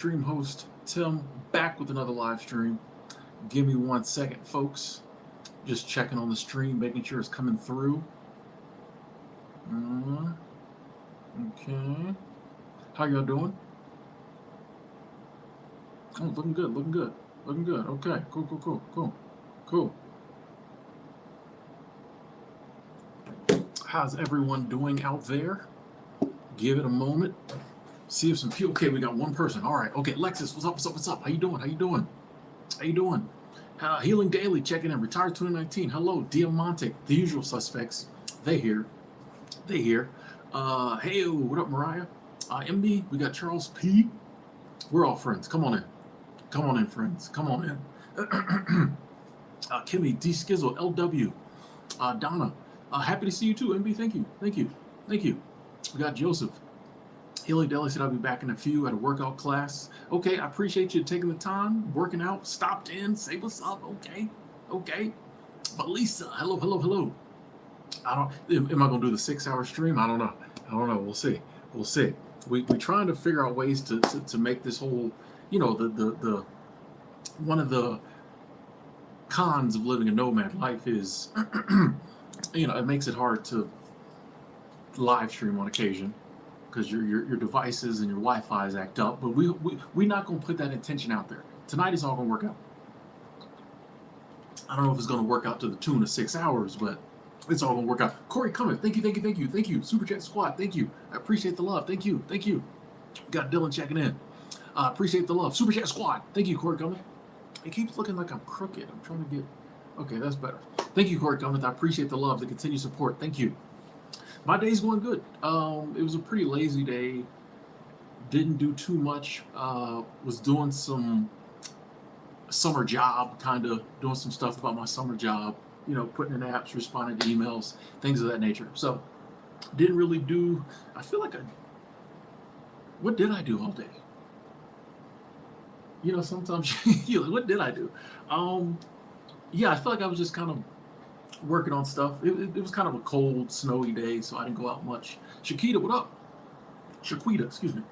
Stream host Tim back with another live stream. Give me 1 second, folks. Just checking on the stream, making sure it's coming through. Okay. How y'all doing? Oh, looking good, looking good, looking good. Okay, cool. How's everyone doing out there? Give it a moment. See if some people. Okay, we got one person. All right. Okay, Lexus, what's up? How you doing? Healing Daily checking in. Retired 2019. Hello, Diamante. The usual suspects. They here. Hey, what up, Mariah? MB. We got Charles P. We're all friends. Come on in, friends. Come on in. Kimmy, D Skizzle, LW, Donna. Happy to see you too, MB. Thank you. We got Joseph. Healing Deli said I'll be back in a few at a workout class. Okay, I appreciate you taking the time, working out, stopped in, say what's up. Okay. But Lisa, hello. Am I gonna do the 6-hour stream? I don't know. We'll see. We trying to figure out ways to make this whole, the one of the cons of living a nomad life is, it makes it hard to live stream on occasion, because your devices and your Wi-Fi's act up. But we're not going to put that intention out there. Tonight is all going to work out. I don't know if it's going to work out to the tune of 6 hours, but it's all going to work out. Corey Cummins, thank you. Super Chat Squad, thank you. I appreciate the love. Thank you. Got Dylan checking in. Appreciate the love. Super Chat Squad, thank you, Corey Cummins. It keeps looking like I'm crooked. I'm trying to get... Okay, that's better. Thank you, Corey Cummins. I appreciate the love, the continued support. Thank you. My day's going good. It was a pretty lazy day. Didn't do too much. Was doing some summer job, kind of doing some stuff about my summer job. Putting in apps, responding to emails, things of that nature. So, didn't really do. I feel like what did I do all day? Sometimes you're like, what did I do? Yeah, I feel like I was just kind of working on stuff. It was kind of a cold, snowy day, so I didn't go out much. Shakita, what up? Shaquita, excuse me.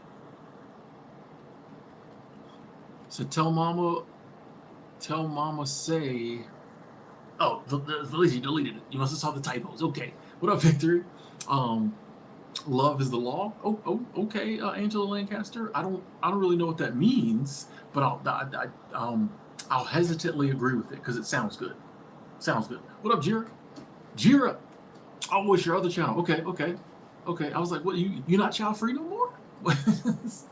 So tell mama say... Oh, Felicia deleted it. You must have saw the typos. Okay. What up, Victory? Love is the law. Oh, okay. Angela Lancaster. I don't really know what that means, but I'll hesitantly agree with it because it sounds good. What up, Jira? Oh, what's your other channel? Okay. I was like, what? You not child free no more? I was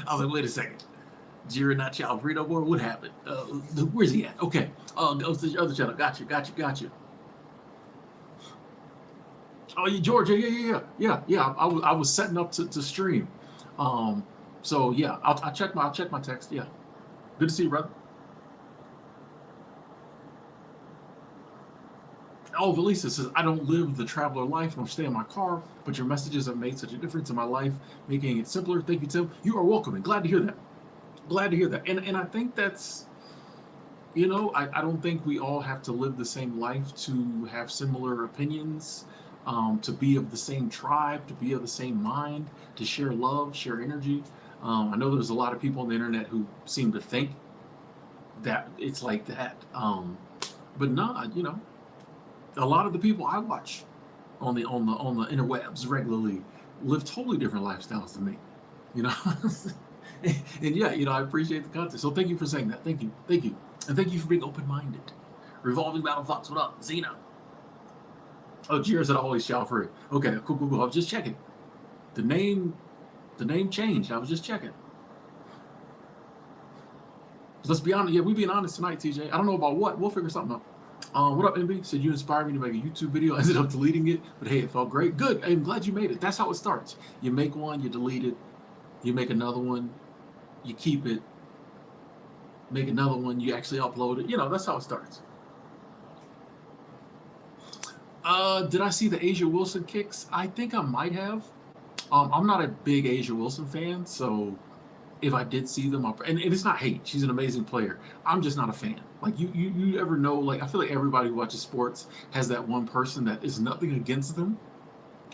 like, wait a second. Jira not child free no more? What happened? Where's he at? Okay. Go to your other channel. Got you. Oh, yeah, Georgia. Yeah. I was setting up to stream. So yeah, I'll check my text. Yeah. Good to see you, brother. Oh, Valisa says, I don't live the traveler life nor stay in my car, but your messages have made such a difference in my life, making it simpler. Thank you, Tim. You are welcome, and glad to hear that. And I think that's, I don't think we all have to live the same life to have similar opinions, to be of the same tribe, to be of the same mind, to share love, share energy. I know there's a lot of people on the internet who seem to think that it's like that. But nah, a lot of the people I watch on the interwebs regularly live totally different lifestyles than me, and yeah, I appreciate the content. So thank you for saying that. Thank you, and thank you for being open-minded. Revolving Battle Fox, what up, Zena? Oh, Jira said always child free. Okay, cool. I was just checking. The name changed. I was just checking. Let's be honest. Yeah, we being honest tonight, TJ. I don't know about what. We'll figure something out. What up, MB? Said you inspired me to make a YouTube video. I ended up deleting it, but hey, it felt great. Good. I'm glad you made it. That's how it starts. You make one, you delete it. You make another one, you keep it. Make another one, you actually upload it. That's how it starts. Did I see the Asia Wilson kicks? I think I might have. I'm not a big Asia Wilson fan, so if I did see them, and it's not hate. She's an amazing player. I'm just not a fan. Like, you ever know, like, I feel like everybody who watches sports has that one person that is nothing against them.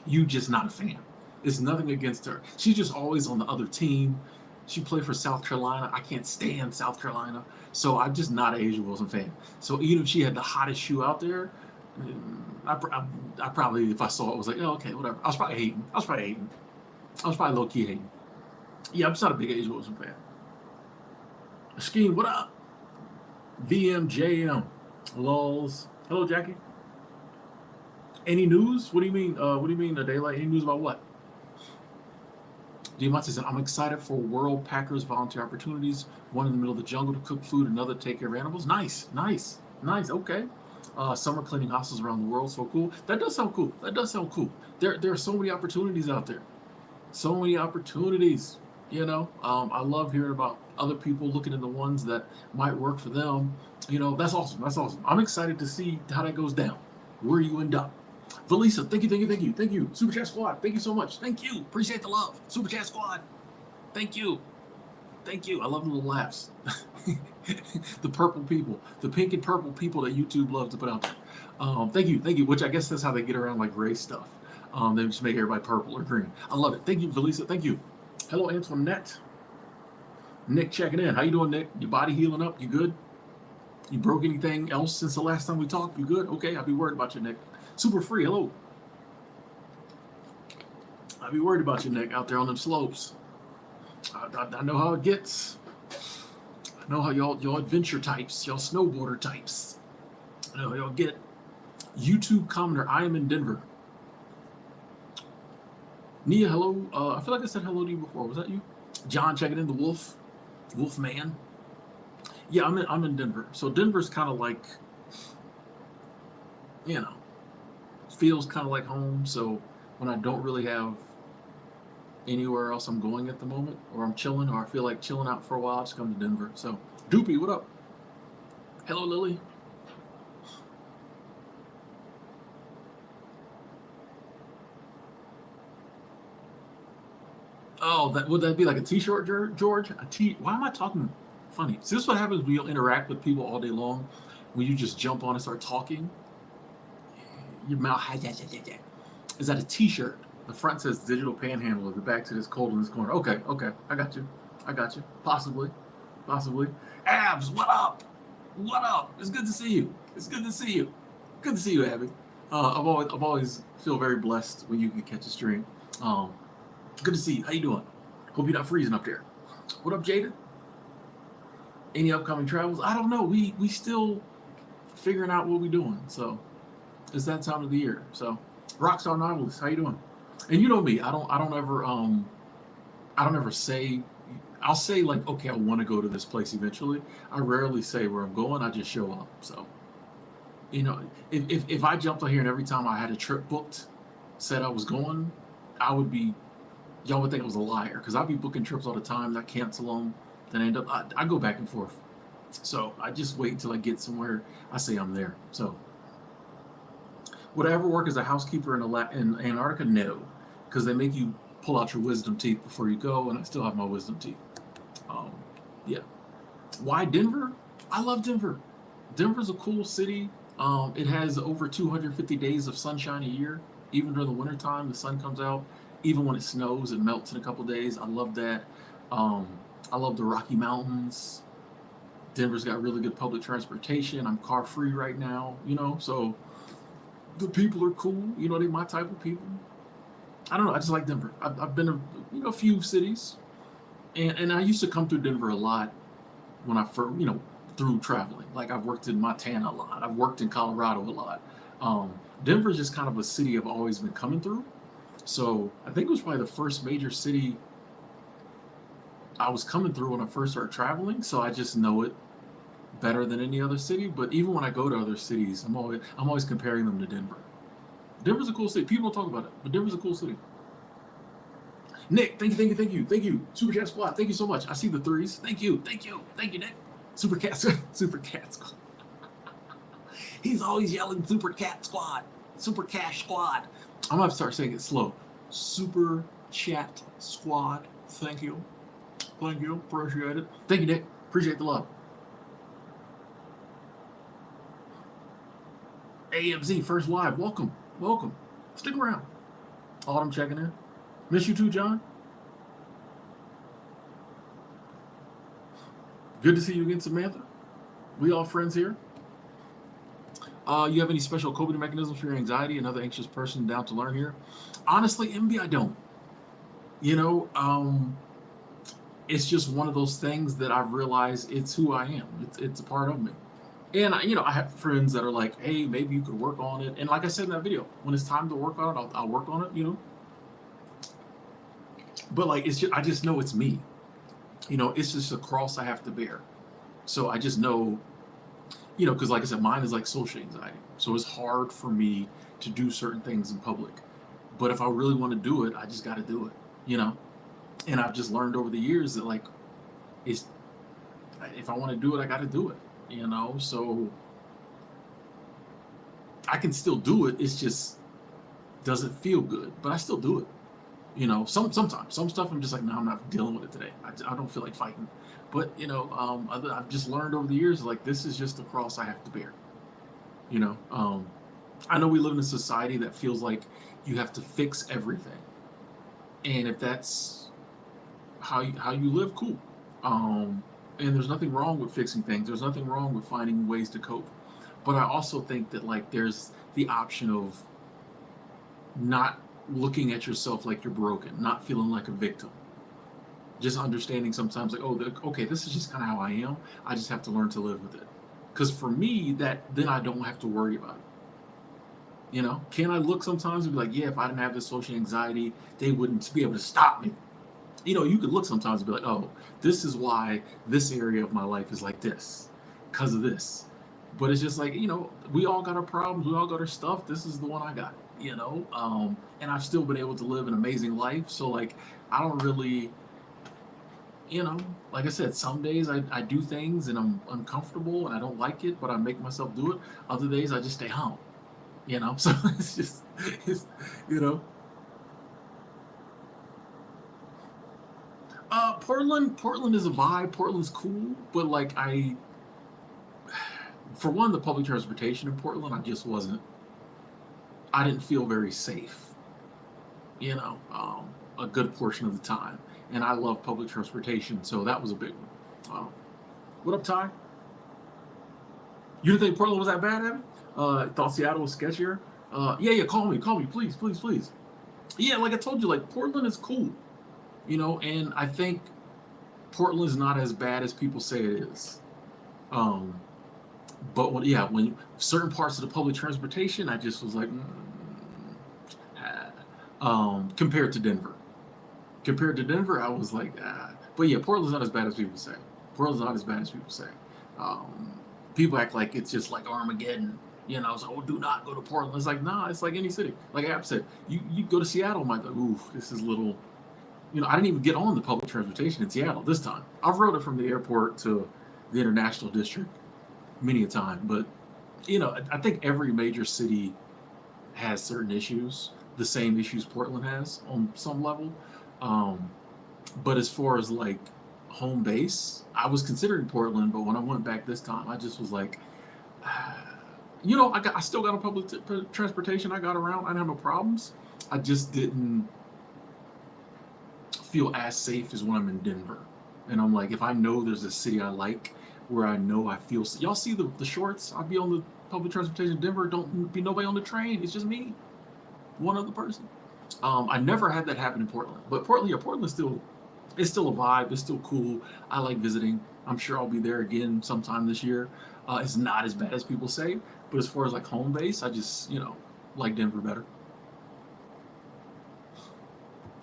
You just not a fan. It's nothing against her. She's just always on the other team. She played for South Carolina. I can't stand South Carolina, so I'm just not an A'ja Wilson fan. So even if she had the hottest shoe out there, I probably, if I saw it, was like, oh, okay, whatever. I was probably hating. I was probably low key hating. Yeah, I'm just not a big A'ja Wilson fan. Skeen, what up? VMJM. Lols. Hello, Jackie. Any news? What do you mean? What do you mean, Daylight? Any news about what? Diamante said, I'm excited for World Packers volunteer opportunities. One in the middle of the jungle to cook food, another to take care of animals. Nice. Okay. Summer cleaning hostels around the world. So cool. That does sound cool. There are so many opportunities out there. So many opportunities. I love hearing about other people looking into ones that might work for them. That's awesome. I'm excited to see how that goes down, where you end up. Valisa, thank you. Super Chat Squad, thank you so much. Thank you. Appreciate the love. Super Chat Squad, thank you. I love the little laughs. The purple people, the pink and purple people that YouTube loves to put out there. Thank you. Which I guess that's how they get around like gray stuff. They just make everybody purple or green. I love it. Thank you, Valisa. Thank you. Hello, Antoinette. Nick checking in. How you doing, Nick? Your body healing up? You good? You broke anything else since the last time we talked? You good? Okay, I'll be worried about you, Nick. Super free, hello. I'll be worried about you, Nick, out there on them slopes. I know how it gets. I know how y'all adventure types, y'all snowboarder types. I know how y'all get. YouTube commenter, I am in Denver. Nia, hello. I feel like I said hello to you before. Was that you? John checking in, the Wolf Man. Yeah, I'm in Denver. So Denver's kind of like, feels kind of like home. So when I don't really have anywhere else I'm going at the moment, or I'm chilling, or I feel like chilling out for a while, I just come to Denver. So Doopy, what up? Hello, Lily. Oh, would that be like a t-shirt, George? Why am I talking funny? See, this is what happens when you interact with people all day long. When you just jump on and start talking, your mouth is that a t-shirt. The front says Digital Panhandler. The back says Cold in this corner. Okay, I got you. Possibly. Abs, what up? It's good to see you. Good to see you, Abby. I've always feel very blessed when you can catch a stream. Good to see you. How you doing? Hope you're not freezing up there. What up, Jaden? Any upcoming travels? I don't know. We still figuring out what we're doing. So it's that time of the year. So Rockstar Novelist, how you doing? And you know me, I don't ever say. I'll say like, okay, I want to go to this place eventually. I rarely say where I'm going. I just show up. So if I jumped on here and every time I had a trip booked, said I was going, y'all would think I was a liar, because I'd be booking trips all the time, and I cancel them, then I end up, I go back and forth. So I just wait until I get somewhere, I say I'm there. So would I ever work as a housekeeper in Antarctica? No, because they make you pull out your wisdom teeth before you go, and I still have my wisdom teeth. Yeah. Why Denver? I love Denver. Denver's a cool city. It has over 250 days of sunshine a year. Even during the wintertime, the sun comes out. Even when it snows, it melts in a couple days. I love that. I love the Rocky Mountains. Denver's got really good public transportation. I'm car free right now, so the people are cool. They're my type of people. I don't know. I just like Denver. I've been to a few cities, and I used to come through Denver a lot when I first, through traveling. Like I've worked in Montana a lot. I've worked in Colorado a lot. Denver's just kind of a city I've always been coming through. So I think it was probably the first major city I was coming through when I first started traveling. So I just know it better than any other city. But even when I go to other cities, I'm always comparing them to Denver. Denver's a cool city. People don't talk about it, but Denver's a cool city. Nick, thank you. Super Cat Squad, thank you so much. I see the threes. Thank you, Nick. Super Cat Squad. He's always yelling Super Cat Squad, Super Cash Squad. I'm gonna have to start saying it slow. Super Chat Squad. Thank you. Appreciate it. Thank you, Nick. Appreciate the love. AMZ first live. Welcome. Stick around. Autumn checking in. Miss you too, John. Good to see you again, Samantha. We all friends here. You have any special coping mechanisms for your anxiety? Another anxious person down to learn here. Honestly, MB, I don't. You know, it's just one of those things that I've realized it's who I am. It's a part of me. And I have friends that are like, "Hey, maybe you could work on it." And like I said in that video, when it's time to work on it, I'll work on it. But like, I just know it's me. It's just a cross I have to bear. So I just know, because like I said, mine is like social anxiety. So it's hard for me to do certain things in public. But if I really want to do it, I just got to do it. You know. And I've just learned over the years that like, it's if I want to do it, I got to do it. So I can still do it. It's just doesn't feel good, but I still do it. Sometimes some stuff I'm just like, no, I'm not dealing with it today. I don't feel like fighting. But I've just learned over the years like this is just the cross I have to bear. You know, I know we live in a society that feels like you have to fix everything, and if that's how you live, cool. And there's nothing wrong with fixing things. There's nothing wrong with finding ways to cope. But I also think that like there's the option of not looking at yourself like you're broken, not feeling like a victim. Just understanding sometimes like, oh, okay, this is just kind of how I am. I just have to learn to live with it. Because for me, then I don't have to worry about it. Can I look sometimes and be like, yeah, if I didn't have this social anxiety, they wouldn't be able to stop me. You could look sometimes and be like, oh, this is why this area of my life is like this, because of this. But it's just like, we all got our problems, we all got our stuff. This is the one I got, and I've still been able to live an amazing life. So like, I don't really, like I said, some days I do things and I'm uncomfortable and I don't like it, but I make myself do it. Other days I just stay home, so it's, you know, Portland is a vibe. Portland's cool, but like for one, the public transportation in Portland, I didn't feel very safe. A good portion of the time, and I love public transportation, so that was a big one. What up, Ty? You didn't think Portland was that bad, Evan? Thought Seattle was sketchier. Yeah, call me, please, please, please. Yeah, like I told you, like Portland is cool, and I think Portland is not as bad as people say it is. Um, but when certain parts of the public transportation, I just was like, compared to Denver. Compared to Denver, I was like, ah. But yeah, Portland's not as bad as people say. Portland's not as bad as people say. Um, People act like it's just like Armageddon. So do not go to Portland. It's like, nah, it's like any city. Like App said, you go to Seattle, might go, ooh, this is little. I didn't even get on the public transportation in Seattle this time. I've rode it from the airport to the international district many a time, but I think every major city has certain issues, the same issues Portland has on some level. Um, but as far as like home base, I was considering Portland, but when I went back this time, I just was like, I still got a transportation. I got around. I didn't have no problems. I just didn't feel as safe as when I'm in Denver. And I'm like, if I know there's a city I like where I know I feel, y'all see the shorts? I'll be on the public transportation in Denver. Don't be nobody on the train. It's just me, one other person. I never had that happen in Portland, but Portland is still, it's still a vibe. It's still cool. I like visiting. I'm sure I'll be there again sometime this year. It's not as bad as people say, but as far as like home base, I just like Denver better.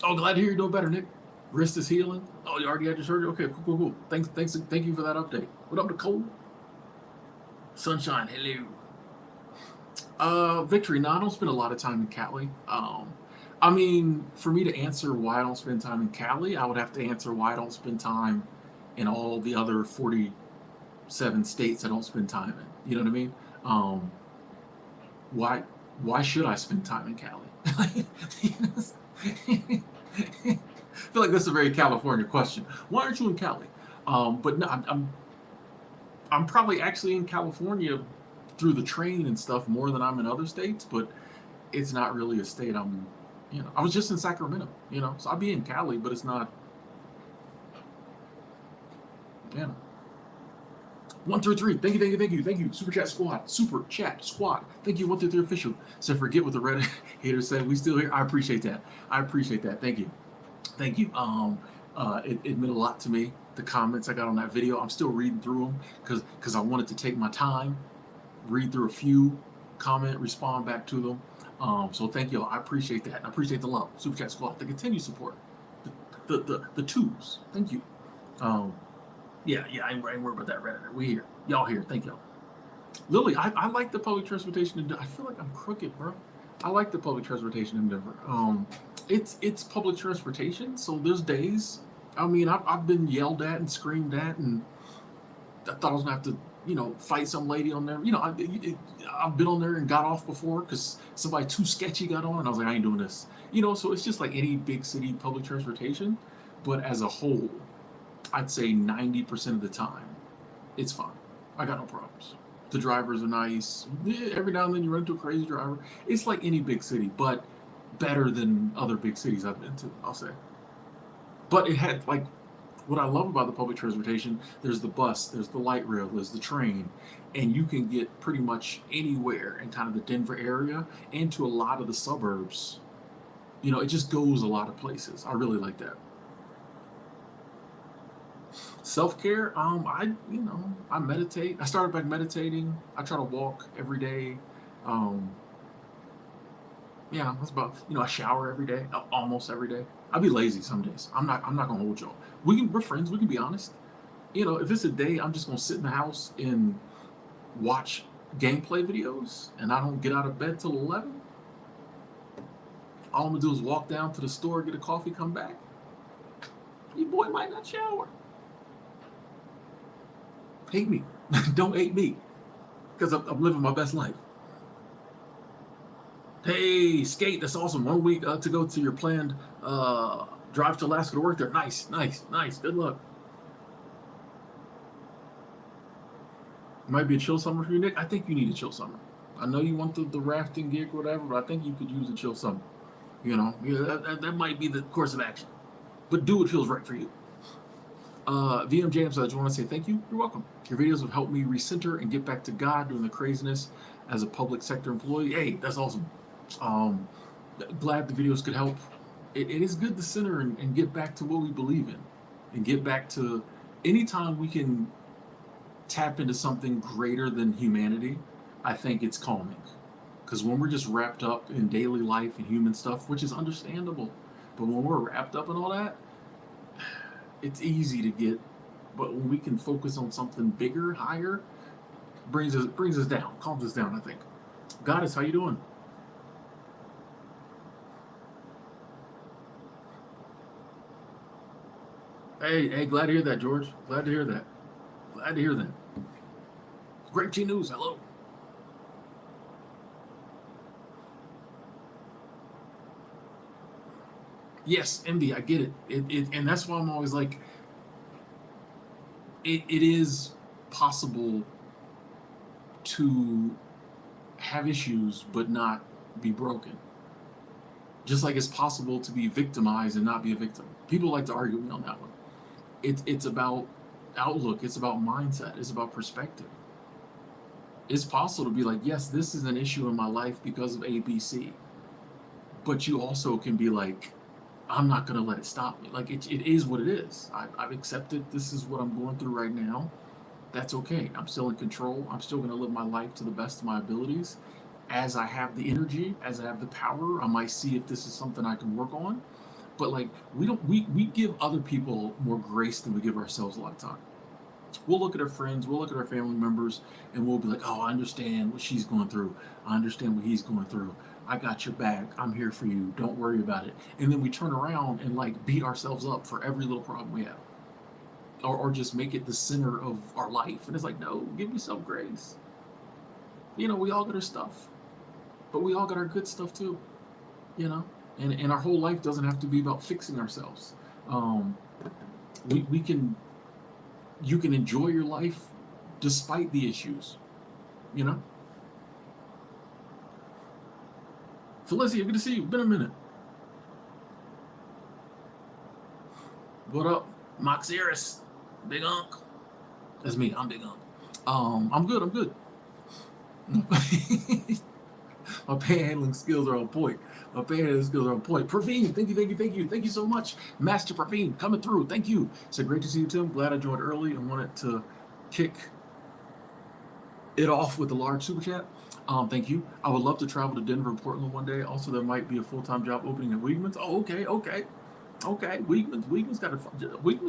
Oh, glad to hear you're doing better, Nick. Wrist is healing. Oh, you already had your surgery. Okay, cool. Thank you for that update. What up, Nicole? Sunshine, hello. Victory. No, I don't spend a lot of time in Cali. I mean, for me to answer why I don't spend time in Cali, I would have to answer why I don't spend time in all the other 47 states I don't spend time in. You know what I mean? Why why should I spend time in Cali? I feel like this is a very California question. Why aren't you in Cali? But no, I'm probably actually in California through the train and stuff more than I'm in other states, but it's not really a state I was just in Sacramento, so I'll be in Cali, but it's not, you know. 133. Thank you, thank you, thank you, thank you. Super chat squad. Super chat squad. Thank you, 133 official. So forget what the Reddit haters said. We still here. I appreciate that. I appreciate that. Thank you. Thank you. It meant a lot to me. The comments I got on that video. I'm still reading through them because I wanted to take my time, read through a few, comment, respond back to them. So thank you. I appreciate that. I appreciate the love. Super chat squad. The continued support. The twos. Thank you. Yeah, I ain't worried about that Redditor. We here. Y'all here. Thank y'all. Lily, I like the public transportation in Denver. I feel like I'm crooked, bro. I like the public transportation in Denver. It's public transportation, so there's days. I mean, I've been yelled at and screamed at, and I thought I was gonna have to, fight some lady on there. I've been on there and got off before because somebody too sketchy got on, and I was like, I ain't doing this. So it's just like any big city public transportation, but as a whole, I'd say 90% of the time, it's fine. I got no problems. The drivers are nice. Every now and then you run into a crazy driver. It's like any big city, but better than other big cities I've been to, I'll say. But it had, like, what I love about the public transportation, there's the bus, there's the light rail, there's the train, and you can get pretty much anywhere in kind of the Denver area and to a lot of the suburbs. It just goes a lot of places. I really like that. Self-care, I meditate. I started back meditating. I try to walk every day. Yeah, that's about, I shower every day, almost every day. I'll be lazy some days. I'm not gonna hold y'all. We're friends, we can be honest. If it's a day I'm just gonna sit in the house and watch gameplay videos and I don't get out of bed till 11, all I'm gonna do is walk down to the store, get a coffee, come back. Your boy might not shower. Hate me. Don't hate me. Because I'm living my best life. Hey, Skate, that's awesome. 1 week to go to your planned drive to Alaska to work there. Nice. Good luck. Might be a chill summer for you, Nick. I think you need a chill summer. I know you want the rafting gig or whatever, but I think you could use a chill summer. That might be the course of action. But do what feels right for you. VM James, I just want to say thank you. You're welcome. Your videos have helped me recenter and get back to God during the craziness as a public sector employee. Hey, that's awesome. Glad the videos could help. It is good to center and get back to what we believe in and get back to anytime we can tap into something greater than humanity. I think it's calming because when we're just wrapped up in daily life and human stuff, which is understandable, but when we're wrapped up in all that, it's easy to get, but when we can focus on something bigger, higher, brings us down, calms us down, I think. Goddess, how you doing? Hey, glad to hear that, George. Glad to hear that. Great T News, hello. Yes, MD, I get it. And that's why I'm always like, it is possible to have issues but not be broken. Just like it's possible to be victimized and not be a victim. People like to argue with me on that one. It's about outlook. It's about mindset. It's about perspective. It's possible to be like, yes, this is an issue in my life because of A, B, C. But you also can be like, I'm not going to let it stop me. Like, it is what it is. I've accepted this is what I'm going through right now. That's okay. I'm still in control. I'm still going to live my life to the best of my abilities. As I have the energy, as I have the power, I might see if this is something I can work on. But like, we give other people more grace than we give ourselves a lot of time. We'll look at our friends, we'll look at our family members, and we'll be like, oh, I understand what she's going through. I understand what he's going through. I got your back. I'm here for you. Don't worry about it. And then we turn around and like beat ourselves up for every little problem we have. Or just make it the center of our life. And it's like, no, give yourself grace. We all got our stuff. But we all got our good stuff too. And our whole life doesn't have to be about fixing ourselves. You can enjoy your life despite the issues. Felicia, good to see you. Been a minute. What up, Moxiris? Big Unk. That's me. I'm Big Unk. I'm good. I'm good. My panhandling skills are on point. My panhandling skills are on point. Praveen, thank you, thank you, thank you, thank you so much, Master Praveen, coming through. Thank you. So great to see you, Tim. Glad I joined early and wanted to kick it off with a large super chat. Thank you. I would love to travel to Denver and Portland one day. Also, there might be a full-time job opening at Weigman's. Oh, okay, okay, okay. Weigman's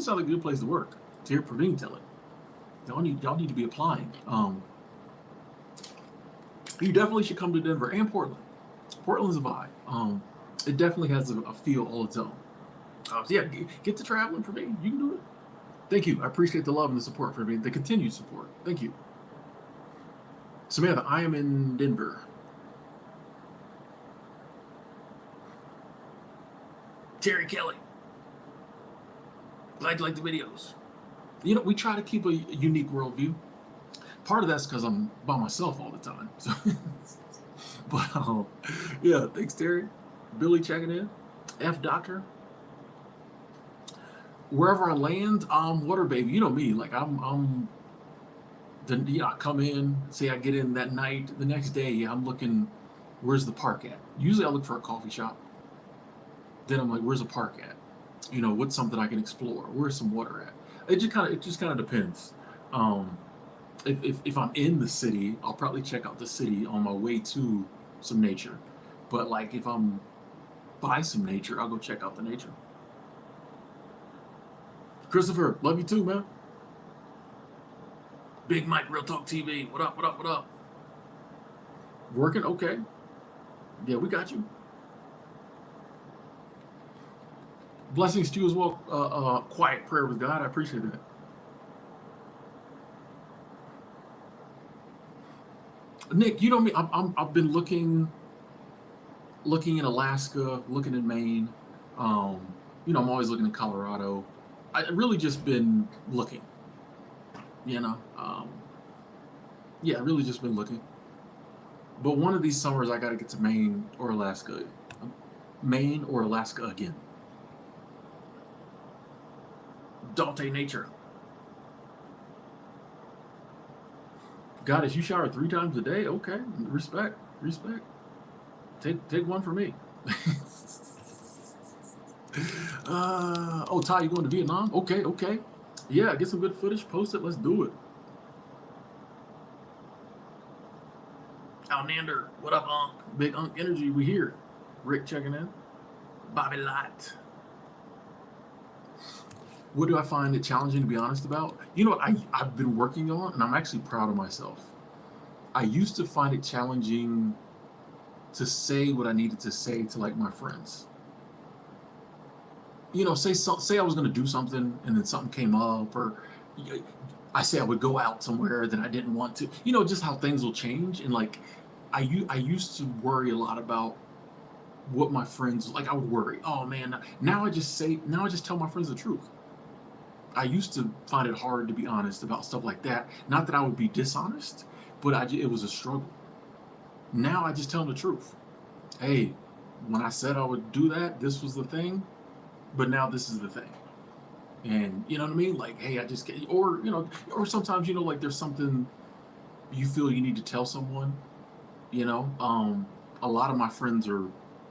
not a good place to work. To hear Praveen tell it, y'all need to be applying. You definitely should come to Denver and Portland. Portland's a vibe. It definitely has a feel all its own. So yeah, get to traveling for me. You can do it. Thank you. I appreciate the love and the support for me. The continued support. Thank you. Samantha, I am in Denver. Terry Kelly. Glad you like the videos. You know, we try to keep a unique worldview. Part of that's because I'm by myself all the time. So, but yeah, thanks, Terry. Billy checking in. F Doctor. Wherever I land, water baby. You know me. Like I'm. I come in, say I get in that night. The next day, I'm looking. Where's the park at? Usually, I look for a coffee shop. Then I'm like, where's a park at? You know, what's something I can explore? Where's some water at? It just kind of depends. If I'm in the city, I'll probably check out the city on my way to some nature. But like if I'm by some nature, I'll go check out the nature. Christopher, love you too, man. Big Mike, Real Talk TV. What up? What up? What up? Working? Okay. Yeah, we got you. Blessings to you as well. Quiet prayer with God. I appreciate that. Nick, you know me. I've been looking in Alaska, looking in Maine. Um, I'm always looking in Colorado. I really just been looking. You know, yeah, really just been looking. But one of these summers, I got to get to Maine or Alaska. Maine or Alaska again. Dante Nature. Goddess, you shower 3 times a day? Okay, respect, respect. Take one for me. Oh, Ty, you going to Vietnam? Okay, okay. Yeah, get some good footage, post it, let's do it. Alnander, what up, Unc? Big Unc Energy, we here. Rick checking in. Bobby Light. What do I find it challenging to be honest about? You know what I've been working on, and I'm actually proud of myself. I used to find it challenging to say what I needed to say to like my friends. Say I was going to do something and then something came up, or I say I would go out somewhere that I didn't want to. Just how things will change. And like I used to worry a lot about what my friends, like I would worry, oh man, now I just tell my friends the truth. I used to find it hard to be honest about stuff like that. Not that I would be dishonest, but it was a struggle. Now I just tell them the truth. Hey, when I said I would do that, this was the thing, but now this is the thing. And you know what I mean? Like, hey, I just get, or sometimes, like there's something you feel you need to tell someone, a lot of my friends are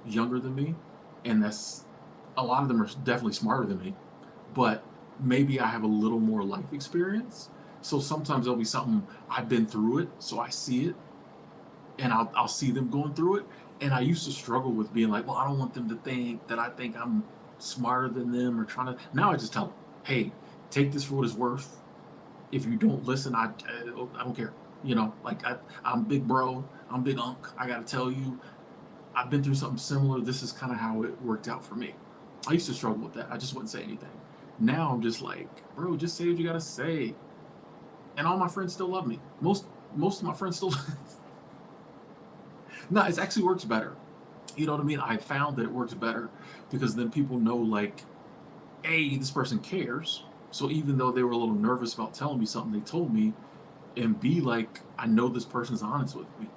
younger than me, and a lot of them are definitely smarter than me, but maybe I have a little more life experience. So sometimes there'll be something I've been through it, so I see it, and I'll see them going through it. And I used to struggle with being like, well, I don't want them to think that I think I'm smarter than them or trying to. Now I just tell them, hey, take this for what it's worth. If you don't listen, I don't care. I'm big bro, I'm big Unc. I gotta tell you, I've been through something similar. This is kind of how it worked out for me. I used to struggle with that. I just wouldn't say anything. Now I'm just like, bro, just say what you gotta say. And all my friends still love me. Most of my friends still. No, it actually works better. You know what I mean? I found that it works better because then people know, like, A, this person cares. So even though they were a little nervous about telling me something, they told me. And B, like, I know this person's honest with me.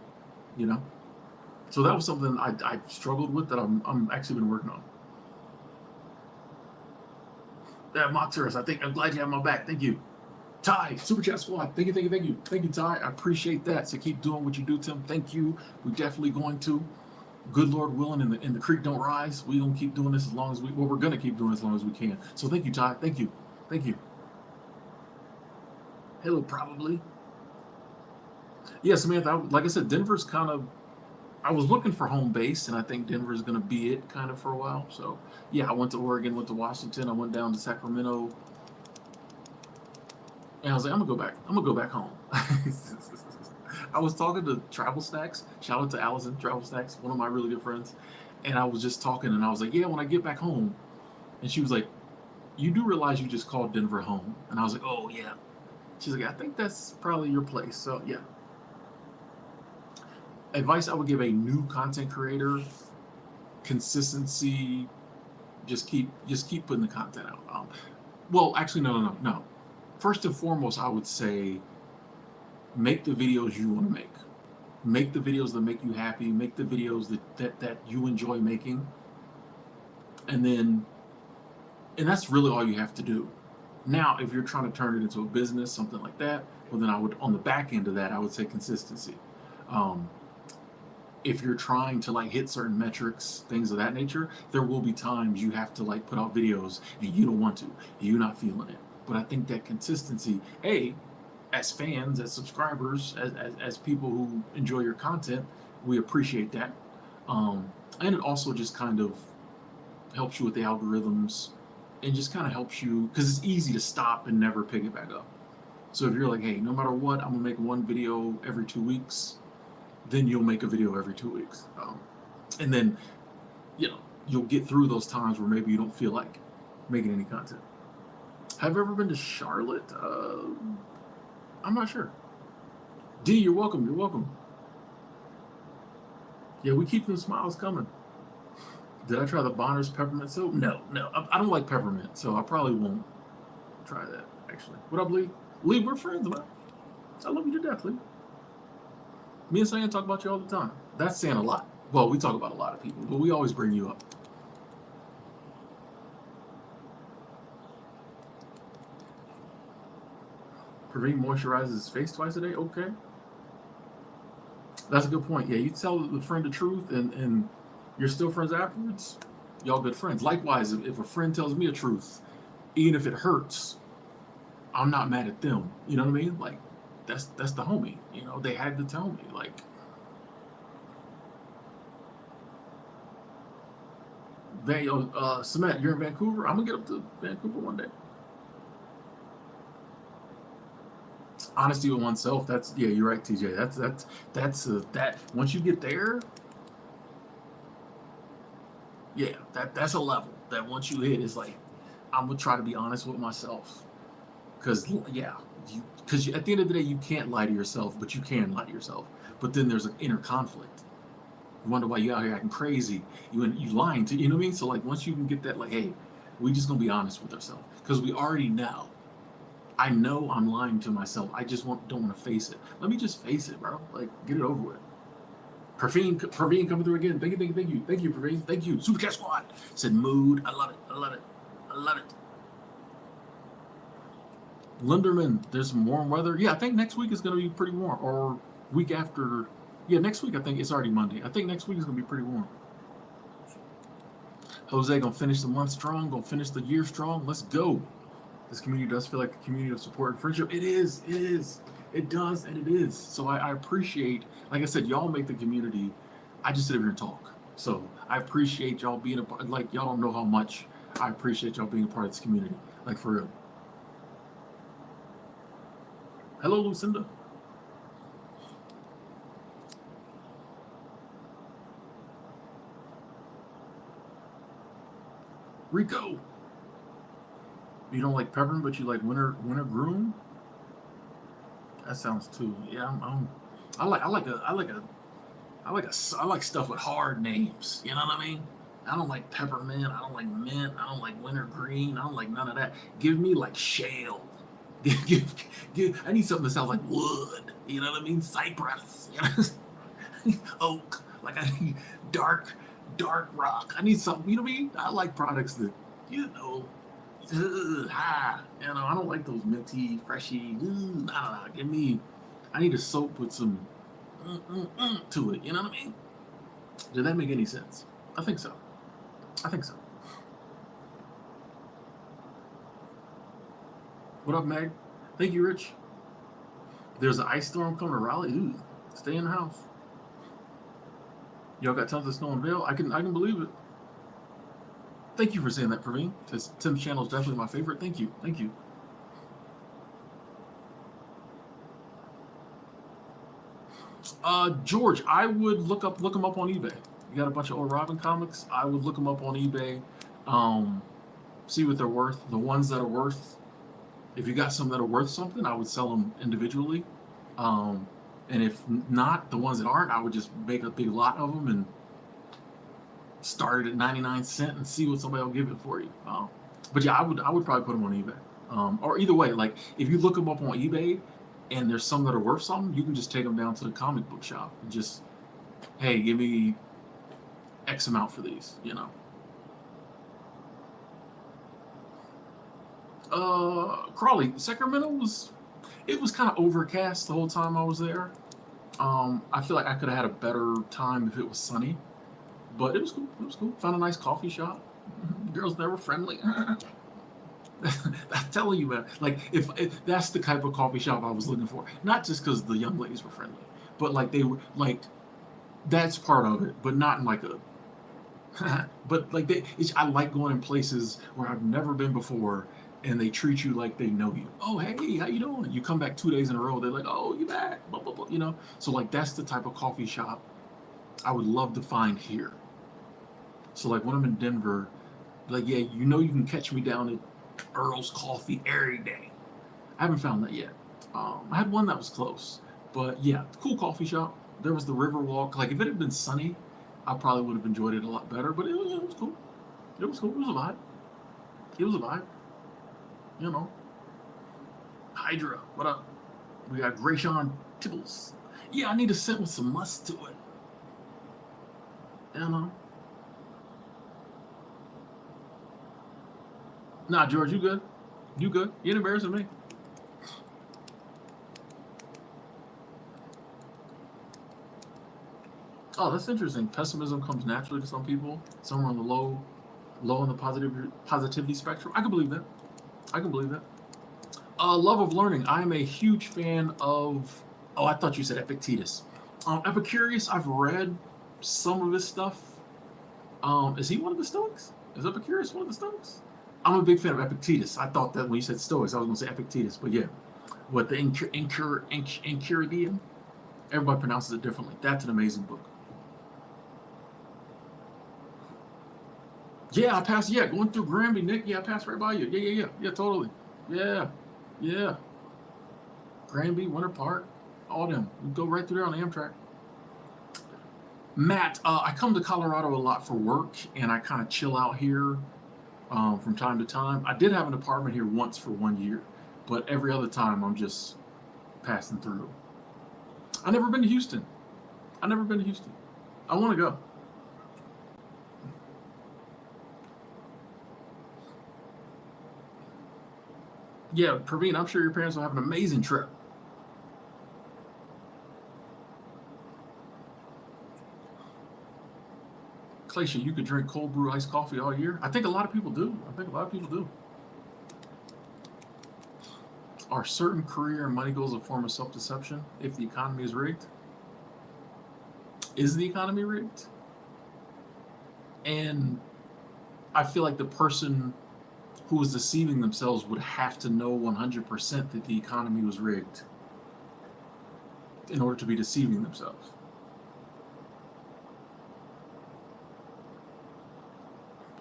So that was something I struggled with that I'm actually been working on. Yeah, Mock Tourist, I'm glad you have my back. Thank you. Ty, Super Chat Squad. Thank you, thank you, thank you. Thank you, Ty. I appreciate that. So keep doing what you do, Tim. Thank you. We're definitely going to. Good Lord willing, and the creek don't rise. We're going to keep doing this as long as we're going to keep doing it as long as we can. So thank you, Ty. Thank you. Thank you. Hello, probably. Yeah, Samantha, like I said, Denver's kind of, I was looking for home base, and I think Denver's going to be it kind of for a while. So, yeah, I went to Oregon, went to Washington, I went down to Sacramento, and I was like, I'm going to go back home. I was talking to Travel Stacks. Shout out to Allison, Travel Stacks, one of my really good friends. And I was just talking, and I was like, yeah, when I get back home. And she was like, you do realize you just called Denver home? And I was like, oh, yeah. She's like, I think that's probably your place. So, yeah. Advice I would give a new content creator: consistency. Just keep putting the content out. Well, actually, no. First and foremost, I would say make the videos you want to make. Make the videos that make you happy. Make the videos that you enjoy making. And that's really all you have to do. Now, if you're trying to turn it into a business, something like that, well, then I would, on the back end of that, I would say consistency. If you're trying to like hit certain metrics, things of that nature, there will be times you have to like put out videos and you don't want to, you're not feeling it. But I think that consistency, as fans, as subscribers, as people who enjoy your content, we appreciate that. And it also just kind of helps you with the algorithms, and just kind of helps you, because it's easy to stop and never pick it back up. So if you're like, hey, no matter what, I'm gonna make one video every 2 weeks, then you'll make a video every 2 weeks. And then, you'll get through those times where maybe you don't feel like making any content. Have you ever been to Charlotte? I'm not sure. D, you're welcome. You're welcome. Yeah, we keep them smiles coming. Did I try the Bonner's peppermint soap? No. I don't like peppermint, so I probably won't try that, actually. What up, Lee? Lee, we're friends, man. I love you to death, Lee. Me and Sam talk about you all the time. That's saying a lot. Well, we talk about a lot of people, but we always bring you up. Praveen moisturizes his face twice a day? Okay. That's a good point. Yeah, you tell the friend the truth and you're still friends afterwards, y'all good friends. Likewise, if a friend tells me a truth, even if it hurts, I'm not mad at them. You know what I mean? Like, that's the homie. They had to tell me. Like, Cement, you're in Vancouver? I'm gonna get up to Vancouver one day. Honesty with oneself. You're right, TJ. That once you get there, yeah, that's a level that once you hit is like, I'm gonna try to be honest with myself, because at the end of the day you can't lie to yourself, but you can lie to yourself. But then there's an inner conflict. You wonder why you out here acting crazy. You lying to, you know what I mean? So like once you can get that, like, hey, we just gonna be honest with ourselves, because we already know. I know I'm lying to myself. I just don't want to face it. Let me just face it, bro. Like, get it over with. Praveen coming through again. Thank you, Praveen. Thank you. Super Chat Squad said mood. I love it. Linderman, there's some warm weather. Yeah, I think next week is going to be pretty warm. Or week after. Yeah, next week I think it's already Monday. I think next week is going to be pretty warm. Jose going to finish the month strong. Going to finish the year strong. Let's go. This community does feel like a community of support and friendship. It is. It does, and it is. So I appreciate, like I said, y'all make the community. I just sit here and talk. So I appreciate y'all being a part. Like, y'all don't know how much I appreciate y'all being a part of this community. Like, for real. Hello, Lucinda. Rico. You don't like peppermint, but you like winter groom. That sounds too. Yeah, I like stuff with hard names. You know what I mean? I don't like peppermint. I don't like mint. I don't like wintergreen. I don't like none of that. Give me like shale. I need something that sounds like wood. You know what I mean? Cypress. You know? Oak. Like, I need dark rock. I need something. You know what I mean? I like products that You know, I don't like those minty, freshy. Give me. I need a soap with some to it. You know what I mean? Did that make any sense? I think so. I think so. What up, Meg? Thank you, Rich. There's an ice storm coming to Raleigh. Ooh, stay in the house. Y'all got tons of snow and Vail. I can believe it. Thank you for saying that, Praveen. Because Tim's channel is definitely my favorite. Thank you. Thank you. George, I would look them up on eBay. You got a bunch of old Robin comics. I would look them up on eBay. See what they're worth. The ones that are worth, if you got some that are worth something, I would sell them individually. And if not, the ones that aren't, I would just make a big lot of them and start it at 99 cents and see what somebody will give it for you. But yeah, I would probably put them on eBay. Or either way, like if you look them up on eBay and there's some that are worth something, you can just take them down to the comic book shop and just, hey, give me X amount for these, you know. Crawley, Sacramento was kind of overcast the whole time I was there. I feel like I could have had a better time if it was sunny, but it was cool. It was cool. Found a nice coffee shop. Girls there were friendly. I'm telling you, man. Like if that's the type of coffee shop I was looking for, not just because the young ladies were friendly, but like they were like, that's part of it, but not in like a. But like I like going in places where I've never been before, and they treat you like they know you. Oh, hey, how you doing? You come back 2 days in a row, they're like, oh, you back, blah, blah, blah, you know? So like that's the type of coffee shop I would love to find here. So like when I'm in Denver, like, yeah, you know you can catch me down at Earl's Coffee every day. I haven't found that yet. I had one that was close, but yeah, cool coffee shop. There was the Riverwalk. Like if it had been sunny, I probably would have enjoyed it a lot better, but it was cool. It was cool. It was a vibe. It was a vibe. You know. Hydra, what up? We got Grayshawn Tibbles. Yeah, I need a scent with some must to it. You know. Nah, George, you good? You good? You ain't embarrassing me. Oh, that's interesting. Pessimism comes naturally to some people. Some are on the low on the positivity spectrum. I can believe that. I can believe that. Love of learning. I am a huge fan of. Oh, I thought you said Epictetus. Epicurus. I've read some of his stuff. Is he one of the Stoics? Is Epicurus one of the Stoics? I'm a big fan of Epictetus. I thought that when you said Stoics, I was going to say Epictetus, but yeah, what the Enchiridion? Everybody pronounces it differently. That's an amazing book. Yeah, I passed. Yeah, going through Granby, Nick. Yeah, I passed right by you. Yeah, totally. Yeah. Granby, Winter Park, all them. We go right through there on the Amtrak. Matt, I come to Colorado a lot for work, and I kind of chill out here from time to time. I did have an apartment here once for 1 year, but every other time I'm just passing through. I've never been to Houston. I want to go. Yeah, Praveen, I'm sure your parents will have an amazing trip. Glacier, you could drink cold brew iced coffee all year. I think a lot of people do. Are certain career and money goals a form of self-deception if the economy is rigged? Is the economy rigged? And I feel like the person who is deceiving themselves would have to know 100% that the economy was rigged in order to be deceiving themselves.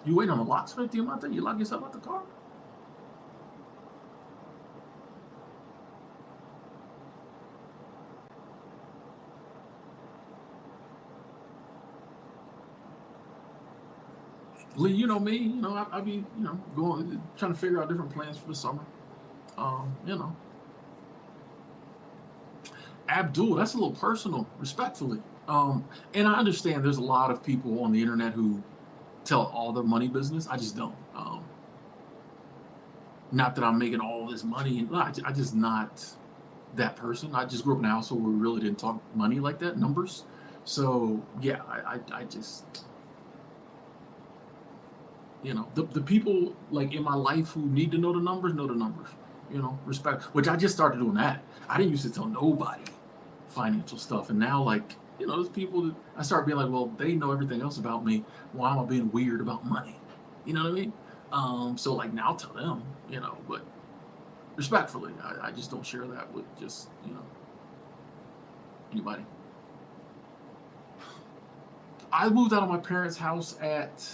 You wait on the locksmith, Diamante? You lock yourself out the car? Lee, you know me, I be, going, trying to figure out different plans for the summer. You know. Abdul, that's a little personal, respectfully. And I understand there's a lot of people on the internet who tell all their money business. I just don't. Not that I'm making all this money, and I just not that person. I just grew up in a household where we really didn't talk money like that, numbers. So yeah, I just, the people like in my life who need to know the numbers. Respect. Which I just started doing that. I didn't used to tell nobody financial stuff, and now like there's people that I start being like, well, they know everything else about me. Why am I being weird about money? You know what I mean? So like now I'll tell them, but respectfully, I just don't share that with just anybody. I moved out of my parents' house at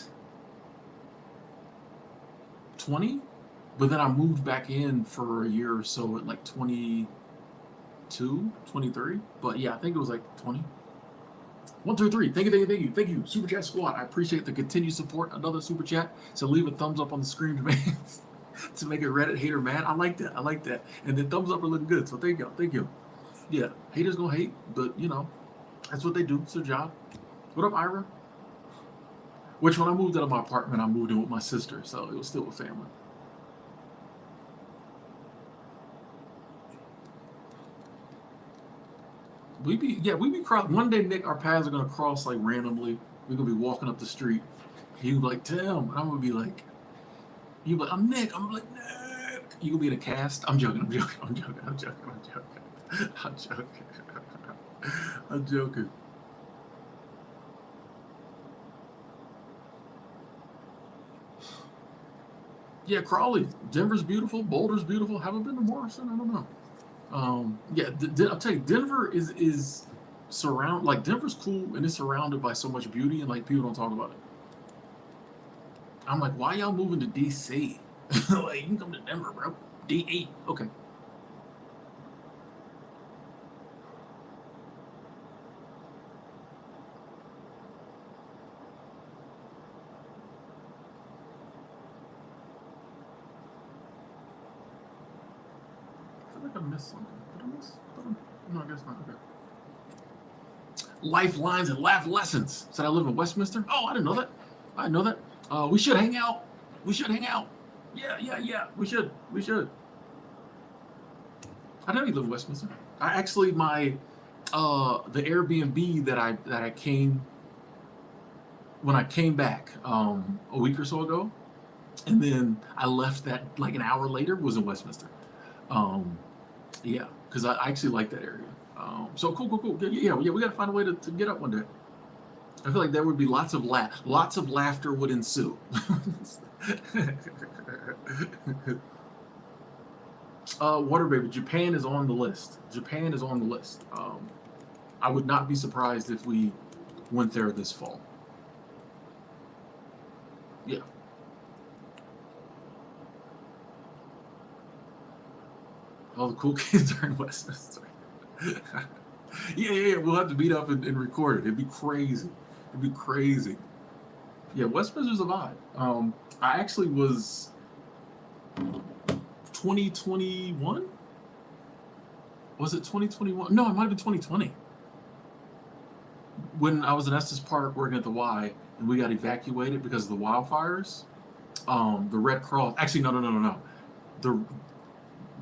20, but then I moved back in for a year or so at like 22, 23. But yeah, I think it was like 20. 1, 2, 3. Thank you, thank you, thank you, thank you. Super Chat Squad. I appreciate the continued support. Another super chat. So leave a thumbs up on the screen to make to make a Reddit hater mad. I like that. I like that. And the thumbs up are looking good. So thank you. Thank you. Yeah, haters gonna hate, but that's what they do. It's their job. What up, Ira? Which when I moved out of my apartment, I moved in with my sister, so it was still a family. We be cross. One day, Nick, our paths are gonna cross like randomly. We're gonna be walking up the street. He was like, Tim, and I'm gonna be like, you like, I'm Nick. I'm like, Nick. You gonna be in a cast? I'm joking. I'm joking. I'm joking. I'm joking. I'm joking. I'm joking. I'm joking. Yeah, Crawley. Denver's beautiful. Boulder's beautiful. Haven't been to Morrison. I don't know. Yeah, I'll tell you, Denver is Denver's cool and it's surrounded by so much beauty and like people don't talk about it. I'm like, why y'all moving to DC? Like, you can come to Denver, bro. DE. Okay. I feel like I missed something. Did I miss? No, I guess not. Okay. Lifelines and laugh lessons. Said I live in Westminster. Oh, I didn't know that. I didn't know that. We should hang out. We should hang out. Yeah, yeah, yeah. We should. We should. I don't even live in Westminster. I actually the Airbnb that I came when I came back a week or so ago, and then I left that like an hour later was in Westminster. Um, yeah, because I actually like that area. So cool, cool, cool. Yeah, yeah. We got to find a way to get up one day. I feel like there would be lots of laughter would ensue. Water Baby, Japan is on the list. Japan is on the list. I would not be surprised if we went there this fall. Yeah. All the cool kids are in Westminster. Yeah. We'll have to meet up and record it. It'd be crazy. It'd be crazy. Yeah, Westminster's a vibe. I actually was 2021. Was it 2021? No, it might have been 2020. When I was in Estes Park working at the Y, and we got evacuated because of the wildfires. The Red Cross. Actually, no. The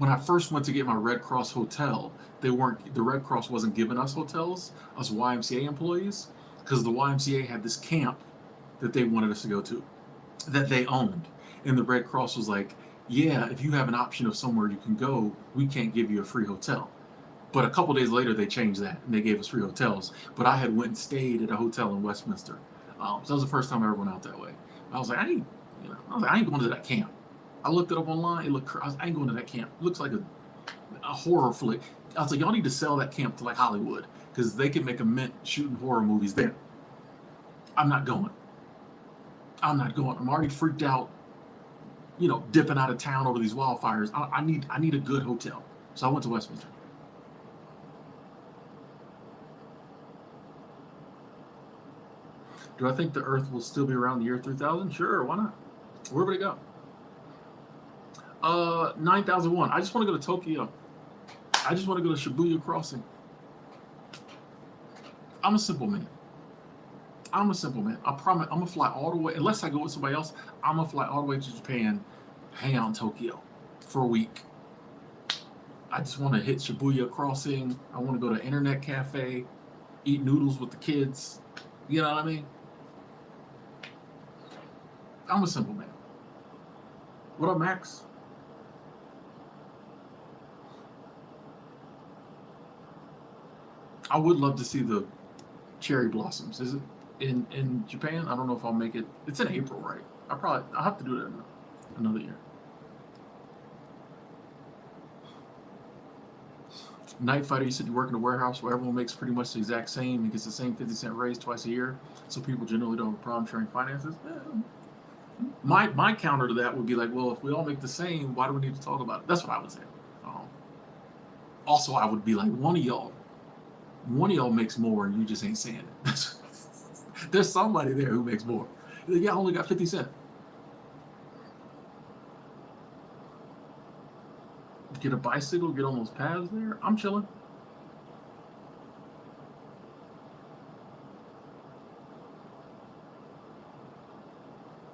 When I first went to get my Red Cross hotel, the Red Cross wasn't giving us hotels, us YMCA employees, because the YMCA had this camp that they wanted us to go to, that they owned, and the Red Cross was like, yeah, if you have an option of somewhere you can go, we can't give you a free hotel. But a couple days later, they changed that and they gave us free hotels. But I had went and stayed at a hotel in Westminster, so that was the first time I ever went out that way. I was like, I ain't going to that camp. I looked it up online. I ain't going to that camp. It looks like a horror flick. I was like, y'all need to sell that camp to like Hollywood because they can make a mint shooting horror movies there. I'm not going. I'm already freaked out. Dipping out of town over these wildfires. I need a good hotel. So I went to Westminster. Do I think the Earth will still be around the year 3000? Sure, why not? Where would it go? 9001. I just want to go to Tokyo. I just want to go to Shibuya Crossing. I'm a simple man. I promise I'm gonna fly all the way. Unless I go with somebody else, I'm gonna fly all the way to Japan, hang out in Tokyo. for a week. I just want to hit Shibuya Crossing. I want to go to Internet Cafe, eat noodles with the kids. You know what I mean? I'm a simple man. What up, Max? I would love to see the cherry blossoms. Is it in Japan? I don't know if I'll make it. It's in April, right? I'll have to do that another year. Night Fighter, you said you work in a warehouse where everyone makes pretty much the exact same and gets the same 50-cent raise twice a year, so people generally don't have a problem sharing finances. My counter to that would be like, well, if we all make the same, why do we need to talk about it? That's what I would say. Also, I would be like, one of y'all makes more and you just ain't saying it. There's somebody there who makes more. Like, yeah, I only got 50 cents. Get a bicycle, get on those paths there. I'm chilling.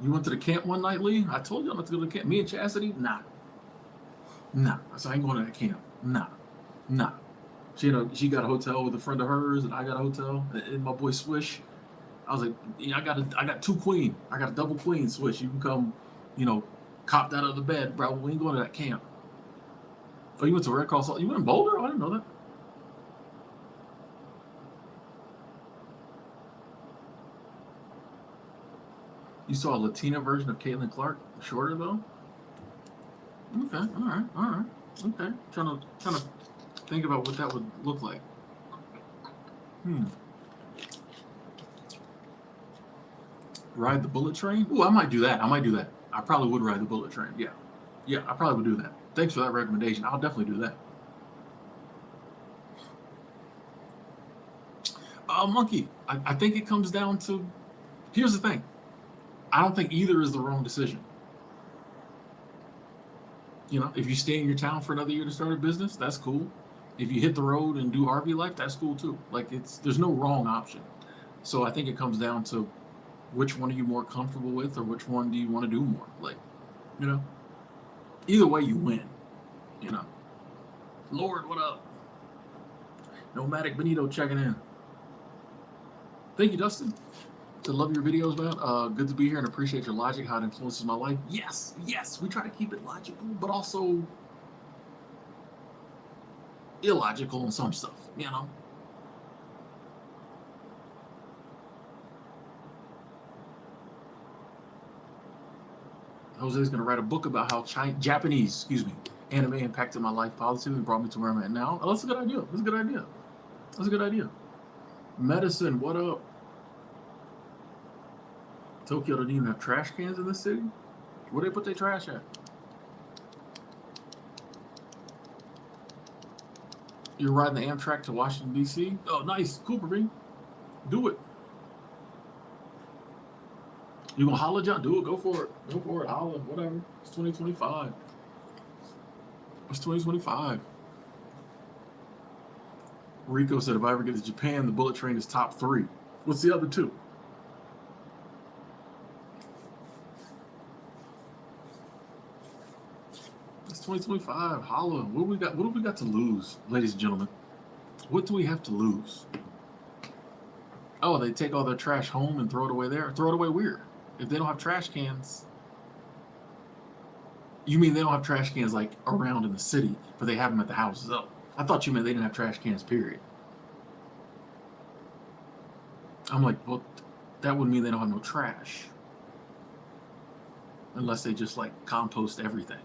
You went to the camp one night, Lee? I told y'all not to go to the camp. Me and Chastity? Nah. So I ain't going to that camp. Nah. She got a hotel with a friend of hers, and I got a hotel. And my boy Swish. I was like, yeah, I got two queen. I got a double queen, Swish. You can come, copped out of the bed, bro. We ain't going to that camp. Oh, you went to Red Cross? You went in Boulder? Oh, I didn't know that. You saw a Latina version of Caitlin Clark, shorter though. Okay, all right. Okay, trying to think about what that would look like. Ride the bullet train? Ooh, I might do that. I probably would ride the bullet train. Yeah, I probably would do that. Thanks for that recommendation. I'll definitely do that. Monkey, I think it comes down to, here's the thing. I don't think either is the wrong decision. If you stay in your town for another year to start a business, that's cool. If you hit the road and do RV life, that's cool too. Like, there's no wrong option. So I think it comes down to which one are you more comfortable with, or which one do you want to do more? Like, either way you win. Lord, what up? Nomadic Benito checking in. Thank you, Dustin. I love your videos, man. Good to be here and appreciate your logic, how it influences my life. Yes, we try to keep it logical, but also illogical in some stuff, Jose's going to write a book about how Japanese anime impacted my life positively and brought me to where I'm at now. Oh, that's a good idea. Medicine, what up? Tokyo doesn't even have trash cans in this city? Where do they put their trash at? You're riding the Amtrak to Washington, D.C.? Oh, nice. Cooper B. Do it. You gonna holla, John? Do it. Go for it. Holla. Whatever. It's 2025. It's 2025. Rico said, if I ever get to Japan, the bullet train is top 3. What's the other 2? It's 2025. Holla. What do we got to lose, ladies and gentlemen? What do we have to lose? Oh, they take all their trash home and throw it away there? Throw it away where? If they don't have trash cans. You mean they don't have trash cans like around in the city, but they have them at the houses? Oh, I thought you meant they didn't have trash cans, period. I'm like, well, that would mean they don't have no trash. Unless they just like compost everything.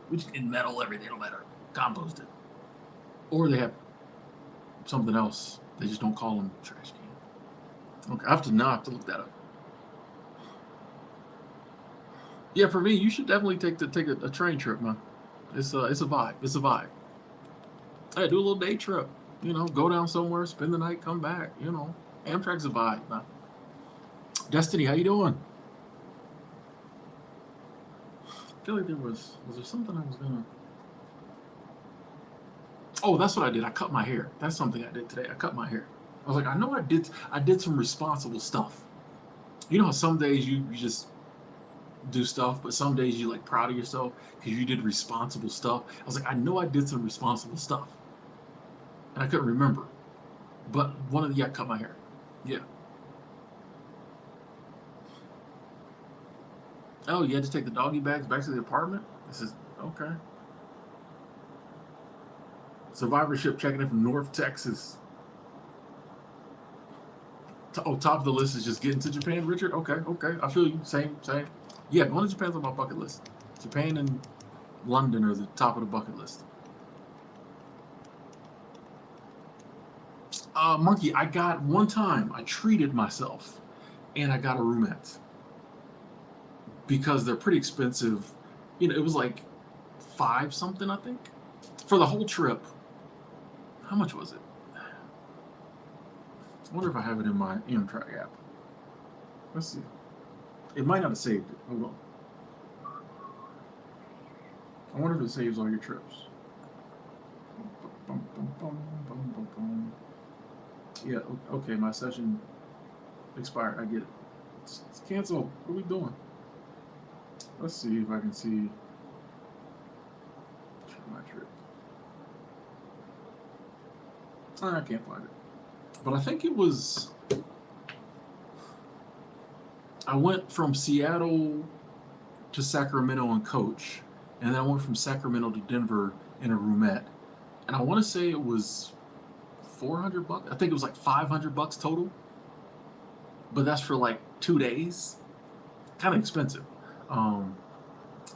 We just in metal everything, don't matter. Compost it. Or they have something else. They just don't call them trash can. Okay, I have to look that up. Yeah, for me, you should definitely take a train trip, man. It's a vibe. Hey, do a little day trip. Go down somewhere, spend the night, come back. Amtrak's a vibe, man. Destiny, how you doing? I feel like was there something I was gonna. Oh, that's what I did. I cut my hair. That's something I did today. I cut my hair. I was like, I know I did some responsible stuff. How some days you just do stuff, but some days you like proud of yourself because you did responsible stuff. I was like, I know I did some responsible stuff, and I couldn't remember. But one of the yeah, cut my hair. Yeah. Oh, you had to take the doggy bags back to the apartment? This is okay. Survivorship checking in from North Texas. Oh, top of the list is just getting to Japan, Richard. Okay, okay. I feel you. Same. Yeah, going to Japan's on my bucket list. Japan and London are the top of the bucket list. Monkey, I got one time, I treated myself and I got a roomette because they're pretty expensive. It was like five something, I think, for the whole trip. How much was it? I wonder if I have it in my Amtrak app. Let's see. It might not have saved it. Hold on. I wonder if it saves all your trips. Yeah, okay, my session expired. I get it. It's canceled. What are we doing? Let's see if I can see my trip. I can't find it. But I think it was, I went from Seattle to Sacramento in coach, and then I went from Sacramento to Denver in a roomette. And I want to say it was $400. I think it was like $500 total. But that's for like 2 days. Kind of expensive.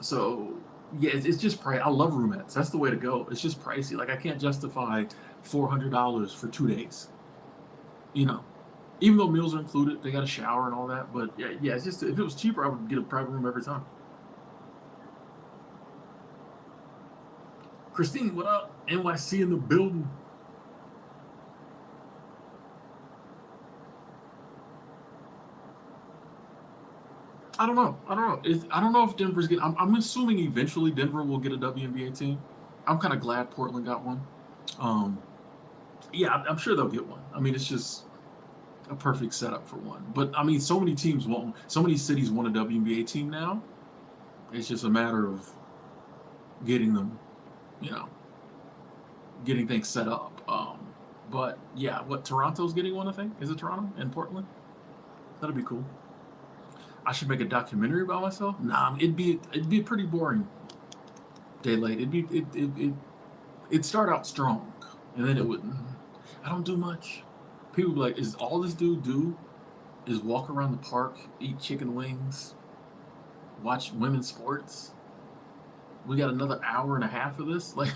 So yeah, it's just pricey. I love roomettes. That's the way to go. It's just pricey. Like I can't justify $400 for 2 days. Even though meals are included, they got a shower and all that. But yeah, it's just if it was cheaper, I would get a private room every time. Christine, what up? NYC in the building. I don't know. I don't know if Denver's getting. I'm assuming eventually Denver will get a WNBA team. I'm kind of glad Portland got one. Yeah, I'm sure they'll get one. I mean, it's just a perfect setup for one. But I mean, so many teams won't. So many cities want a WNBA team now. It's just a matter of getting them, getting things set up. But yeah, what Toronto's getting one? I think is it Toronto and Portland? That'd be cool. I should make a documentary about myself. Nah, it'd be pretty boring. Daylight. It'd start out strong, and then it wouldn't. I don't do much. People be like, is all this dude do is walk around the park, eat chicken wings, watch women's sports? We got another hour and a half of this? Like,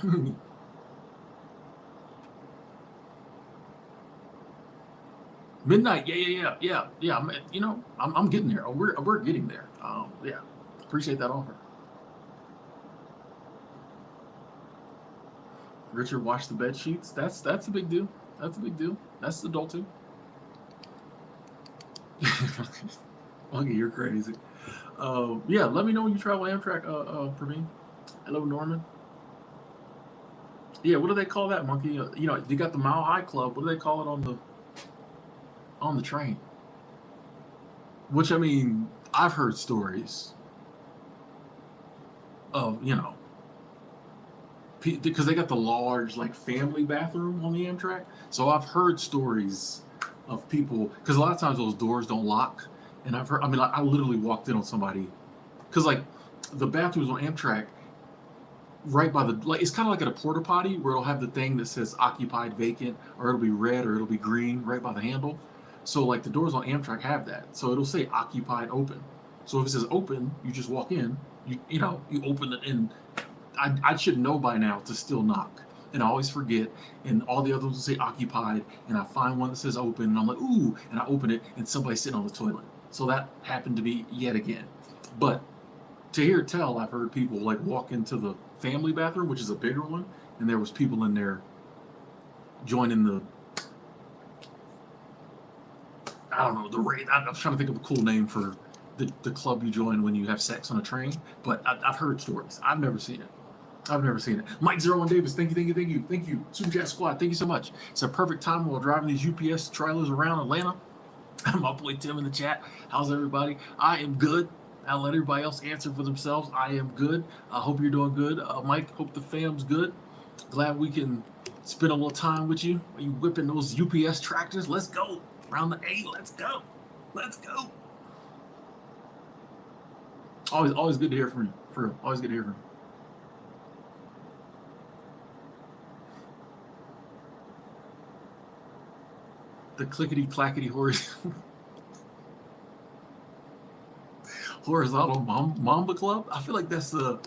midnight, yeah. I'm getting there. We're getting there. Yeah, appreciate that offer. Richard washed the bed sheets. That's a big deal. That's a big deal. That's adulting. Okay, you're crazy. Yeah, let me know when you travel Amtrak, Praveen. Hello, Norman. Yeah, what do they call that, Monkey? You got the Mile High Club. What do they call it on the train? Which I mean, I've heard stories of because they got the large like family bathroom on the Amtrak. So I've heard stories of people because a lot of times those doors don't lock, and I've heard. I mean, like, I literally walked in on somebody because like the bathrooms on Amtrak right by the like it's kind of like at a porta potty where it'll have the thing that says occupied, vacant, or it'll be red or it'll be green right by the handle. So like the doors on Amtrak have that, so it'll say occupied, open. So if it says open, you just walk in. You open it, and I should know by now to still knock. And I always forget, and all the others will say occupied, and I find one that says open, and I'm like, ooh, and I open it, and somebody's sitting on the toilet. So that happened to be yet again. But to hear tell, I've heard people like walk into the family bathroom, which is a bigger one, and there was people in there joining the, I don't know, the raid. I'm trying to think of a cool name for the club you join when you have sex on a train, but I've heard stories. I've never seen it. Mike 01 Davis, thank you. Super Chat Squad, thank you so much. It's a perfect time while driving these UPS trailers around Atlanta. My boy Tim in the chat. How's everybody? I am good. I'll let everybody else answer for themselves. I am good. I hope you're doing good. Mike, hope the fam's good. Glad we can spend a little time with you. Are you whipping those UPS tractors? Let's go. Round the 8, let's go. Let's go. Always good to hear from you. For real. Always good to hear from you. The clickety clackety horizontal Mamba Club. I feel like that's the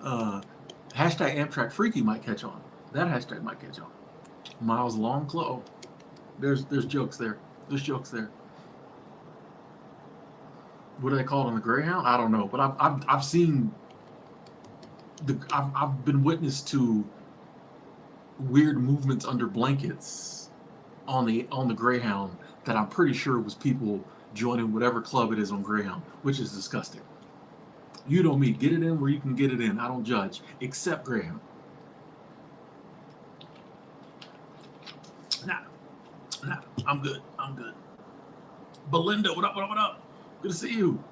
hashtag Amtrak Freaky might catch on. That hashtag might catch on. Miles Long Club. Oh, there's jokes there. There's jokes there. What are they called on the Greyhound? I don't know, but I've seen I've been witness to weird movements under blankets on the Greyhound that I'm pretty sure was people joining whatever club it is on Greyhound, which is disgusting. You know me, get it in where you can get it in. I don't judge, except Greyhound. Nah, I'm good. I'm good. Belinda, what up, what up, what up? Good to see you.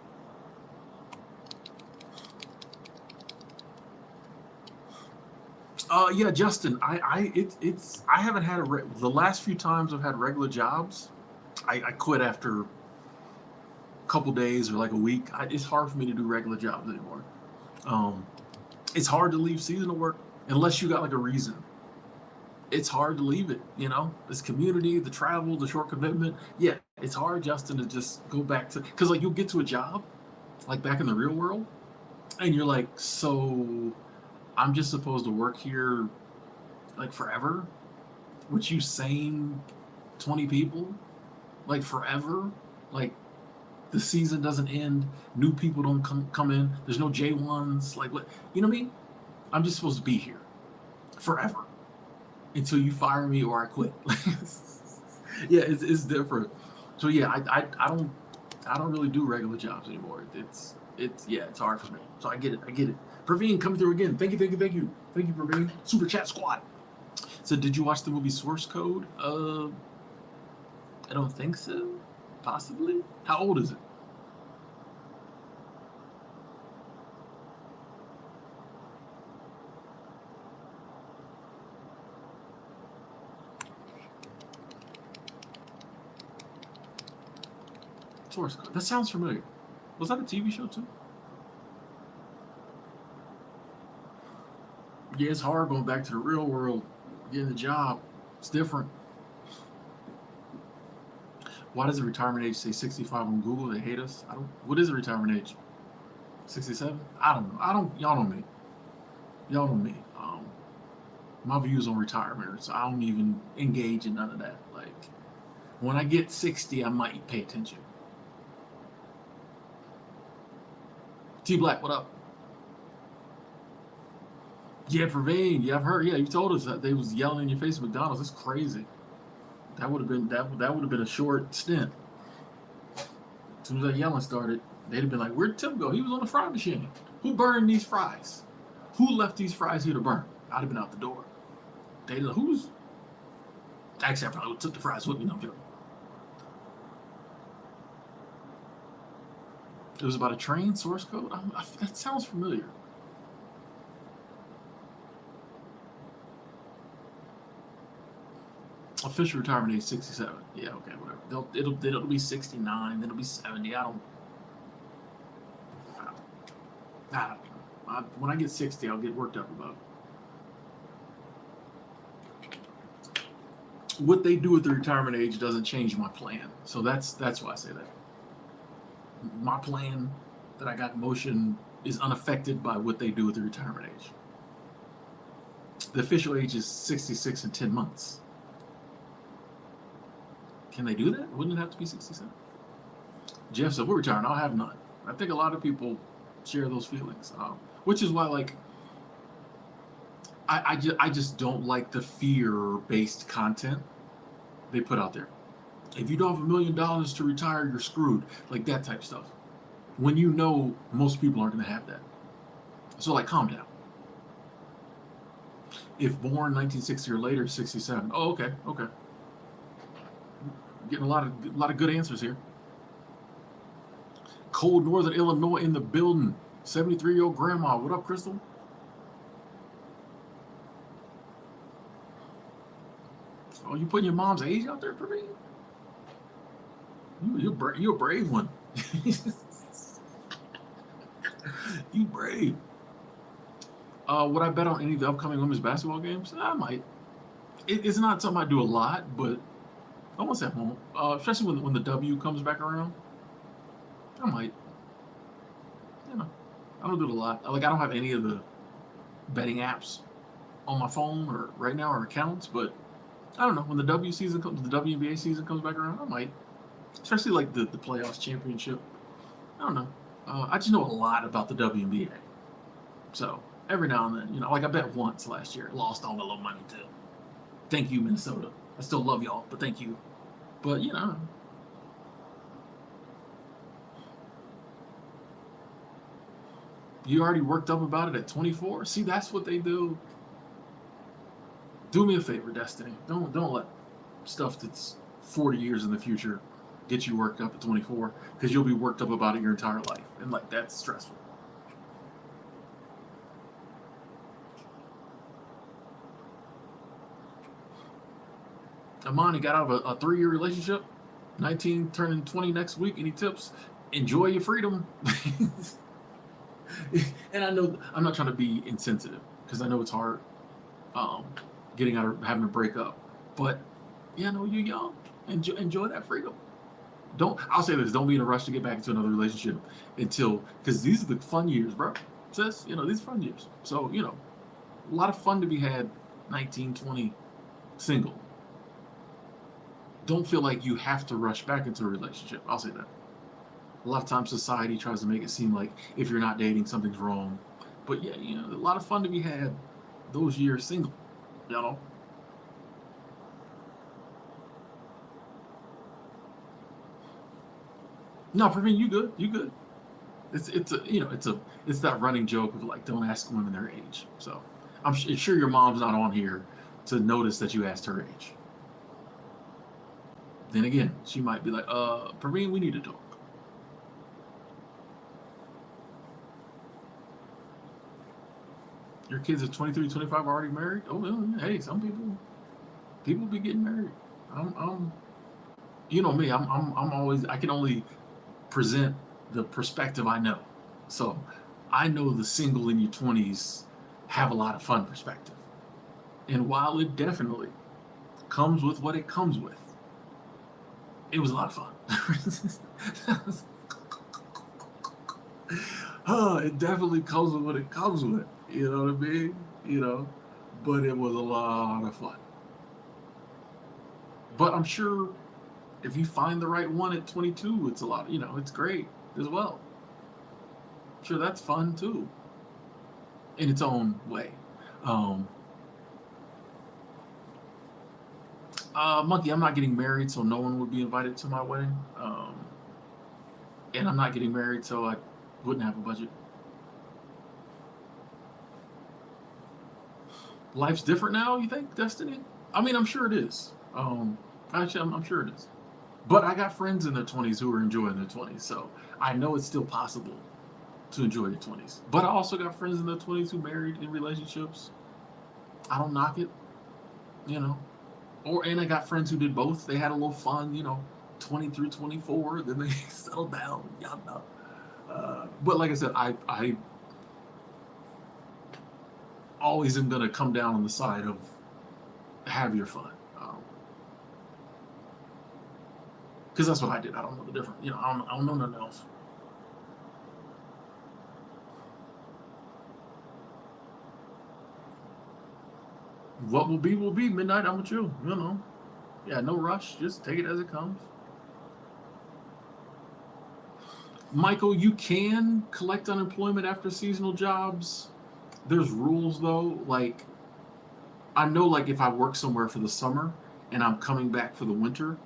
Yeah, Justin, I haven't had the last few times I've had regular jobs, I quit after a couple days or like a week. It's hard for me to do regular jobs anymore. Um, it's hard to leave seasonal work unless you got like a reason. It's hard to leave it, this community, the travel, the short commitment. Yeah, it's hard, Justin, to just go back to, because like you'll get to a job, like back in the real world, and you're like, so I'm just supposed to work here like forever? With you sane 20 people? Like forever? Like the season doesn't end, new people don't come in, there's no J1s, like what, you know what I mean? I'm just supposed to be here forever until you fire me or I quit. Yeah, it's different. So yeah, I don't really do regular jobs anymore. It's hard for me. So I get it. Praveen coming through again. Thank you, Praveen. Super chat squad. So did you watch the movie Source Code? I don't think so. Possibly. How old is it? Source Code. That sounds familiar. Was that a TV show too? Yeah, it's hard going back to the real world, getting a job. It's different. Why does the retirement age say 65 on Google? They hate us. I don't. What is the retirement age? 67? I don't know. I don't. Y'all know me. Y'all know me. My views on retirement, so I don't even engage in none of that. Like when I get 60, I might pay attention. T Black, what up? Yeah, Praveen. Yeah, I've heard. Yeah, you told us that they was yelling in your face at McDonald's. That's crazy. That would have been a short stint. As soon as that yelling started, they'd have been like, "Where'd Tim go? He was on the fry machine. Who burned these fries? Who left these fries here to burn?" I'd have been out the door. They'd like, who's? Actually, I probably took the fries with me. No I'm joking. It was about a train source code. That sounds familiar. Official retirement age 67. Yeah, okay, whatever. It'll be 69. Then it'll be 70. I don't know. When I get 60, I'll get worked up about what they do at the retirement age doesn't change my plan. So that's why I say that. My plan that I got in motion is unaffected by what they do at the retirement age. The official age is 66 and 10 months. Can they do that? Wouldn't it have to be 67? Jeff said, we're retiring. I'll have none. I think a lot of people share those feelings, which is why, like, I just don't like the fear-based content they put out there. If you don't have $1 million to retire, you're screwed. Like that type stuff. When you know most people aren't going to have that. So, like, calm down. If born 1960 or later, 67. Oh, okay. Getting a lot of good answers here. Cold Northern Illinois in the building. 73-year-old grandma. What up, Crystal? Oh, you putting your mom's age out there for me? You're a brave one. You brave. Would I bet on any of the upcoming women's basketball games? I might. It's not something I do a lot, but I won't say I won't. Especially when the W comes back around, I might. You know, I don't do it a lot. Like I don't have any of the betting apps on my phone or right now or accounts, but I don't know when the WNBA season comes back around, I might. Especially like the playoffs championship. I don't know. I just know a lot about the WNBA, so every now and then, like I bet once last year, lost all my little money too. Thank you, Minnesota. I still love y'all, but thank you. But you already worked up about it at 24. See, that's what they do. Do me a favor, Destiny. Don't let stuff that's 40 years in the future get you worked up at 24, because you'll be worked up about it your entire life, and like that's stressful. Amani got out of a 3-year relationship, 19 turning 20 next week. Any tips? Enjoy your freedom. And I know I'm not trying to be insensitive, because I know it's hard getting out of having to break up, but you're young. Enjoy that freedom. I'll say this, don't be in a rush to get back into another relationship because these are the fun years, bro. Sis, these are fun years. So, a lot of fun to be had 19, 20, single. Don't feel like you have to rush back into a relationship. I'll say that. A lot of times society tries to make it seem like if you're not dating, something's wrong. But yeah, a lot of fun to be had those years single, No, Praveen, you good. You good. It's that running joke of like, don't ask women their age. So I'm sure your mom's not on here to notice that you asked her age. Then again, she might be like, Praveen, we need to talk. Your kids at 23, 25 already married? Oh, well, hey, some people be getting married. I'm you know me, I'm always, I can only present the perspective I know. So I know the single in your 20s have a lot of fun perspective. And while it definitely comes with what it comes with, it was a lot of fun. It definitely comes with what it comes with. You know what I mean? But it was a lot of fun. But I'm sure if you find the right one at 22, it's a lot, it's great as well. I'm sure that's fun too, in its own way. Monkey, I'm not getting married, so no one would be invited to my wedding. And I'm not getting married, so I wouldn't have a budget. Life's different now, you think, Destiny? I mean, I'm sure it is. Actually, I'm sure it is. But I got friends in their 20s who are enjoying their 20s, so I know it's still possible to enjoy your 20s. But I also got friends in their 20s who married in relationships. I don't knock it, and I got friends who did both. They had a little fun, 20 through 24, then they settled down. Y'all know. But like I said, I always am gonna come down on the side of have your fun. Because that's what I did. I don't know the difference. I don't know nothing else. What will be, Midnight, I'm with you. Yeah, no rush. Just take it as it comes. Michael, you can collect unemployment after seasonal jobs. There's rules, though. Like, I know, like, if I work somewhere for the summer and I'm coming back for the winter,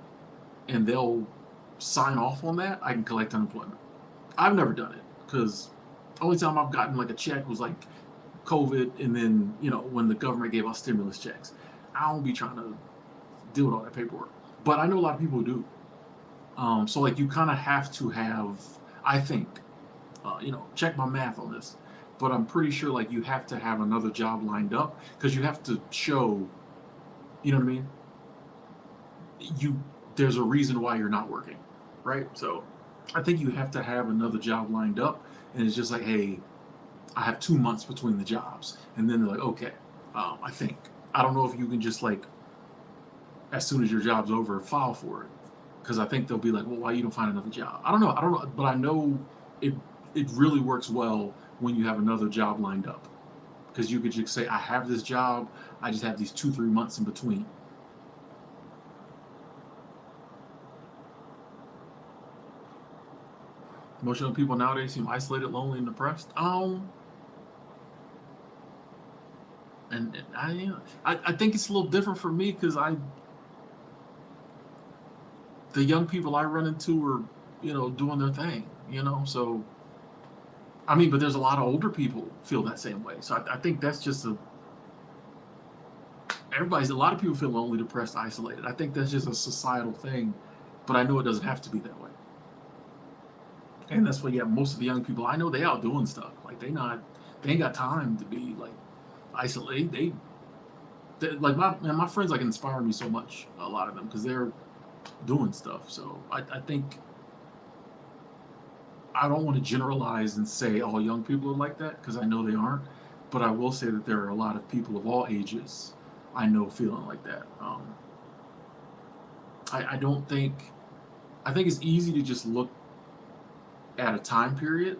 and they'll sign off on that, I can collect unemployment. I've never done it, because the only time I've gotten like a check was like COVID, and then when the government gave us stimulus checks. I don't be trying to deal with all that paperwork, but I know a lot of people who do. So like you kind of have to have. I think, check my math on this, but I'm pretty sure like you have to have another job lined up because you have to show, you know what I mean? You There's a reason why you're not working, right? So I think you have to have another job lined up, and it's just like, hey, I have 2 months between the jobs, and then they're like, okay, I think I don't know if you can just like as soon as your job's over file for it, because I think they'll be like, well, why you don't find another job? I don't know, but I know it it really works well when you have another job lined up, because you could just say, I have this job, I just have these 2 3 months in between. Most young people nowadays seem isolated, lonely, and depressed. And I think it's a little different for me because the young people I run into are doing their thing, so I mean, but there's a lot of older people feel that same way. So I think that's just a lot of people feel lonely, depressed, isolated. I think that's just a societal thing, but I know it doesn't have to be that way. And that's why, yeah, most of the young people I know, they out doing stuff. Like they ain't got time to be like isolated. They like my friends like inspire me so much. A lot of them because they're doing stuff. So I think I don't want to generalize and say all young people are like that because I know they aren't. But I will say that there are a lot of people of all ages I know feeling like that. I don't think I think it's easy to just look at a time period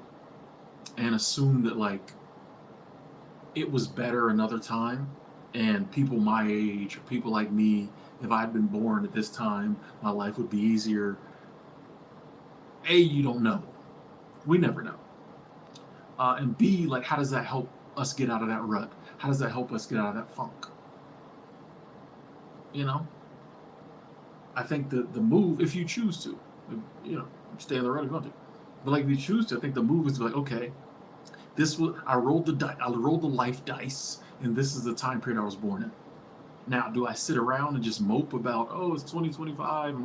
and assume that like it was better another time, and people my age or people like me, if I'd been born at this time, my life would be easier. You don't know. We never know. And B, like, how does that help us get out of that rut? How does that help us get out of that funk? You know, I think the move, if you choose to, stay in the rut if you want to. But like, if you choose to, I think the move is to be like, okay, I rolled I rolled the life dice, and this is the time period I was born in. Now, do I sit around and just mope about, oh, it's 2025,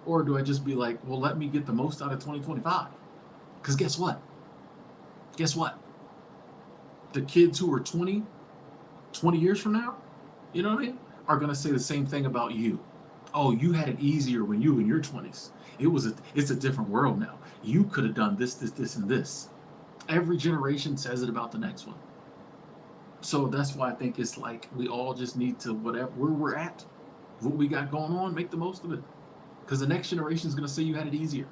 or do I just be like, well, let me get the most out of 2025? Because guess what? Guess what? The kids who are 20 years from now, you know what I mean, are going to say the same thing about you. Oh, you had it easier when you were in your 20s. It's a different world now. You could have done this, this, this, and this. Every generation says it about the next one. So that's why I think it's like we all just need to, whatever where we're at, what we got going on, make the most of it. Because the next generation is going to say you had it easier.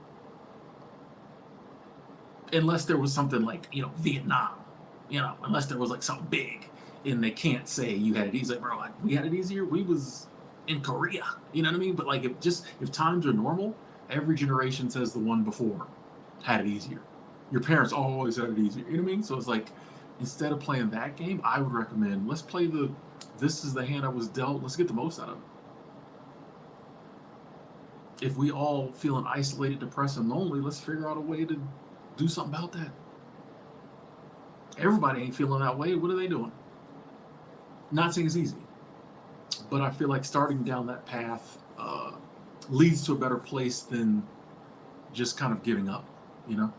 Unless there was something like, Vietnam, unless there was like something big and they can't say you had it easy. Like, bro, we had it easier. We was in Korea. You know what I mean? But like, if times are normal, every generation says the one before had it easier. Your parents always had it easier. You know what I mean? So it's like, instead of playing that game, I would recommend, let's play this is the hand I was dealt. Let's get the most out of it. If we all feeling isolated, depressed, and lonely, let's figure out a way to do something about that. Everybody ain't feeling that way. What are they doing? Not saying it's easy, but I feel like starting down that path leads to a better place than just kind of giving up, you know?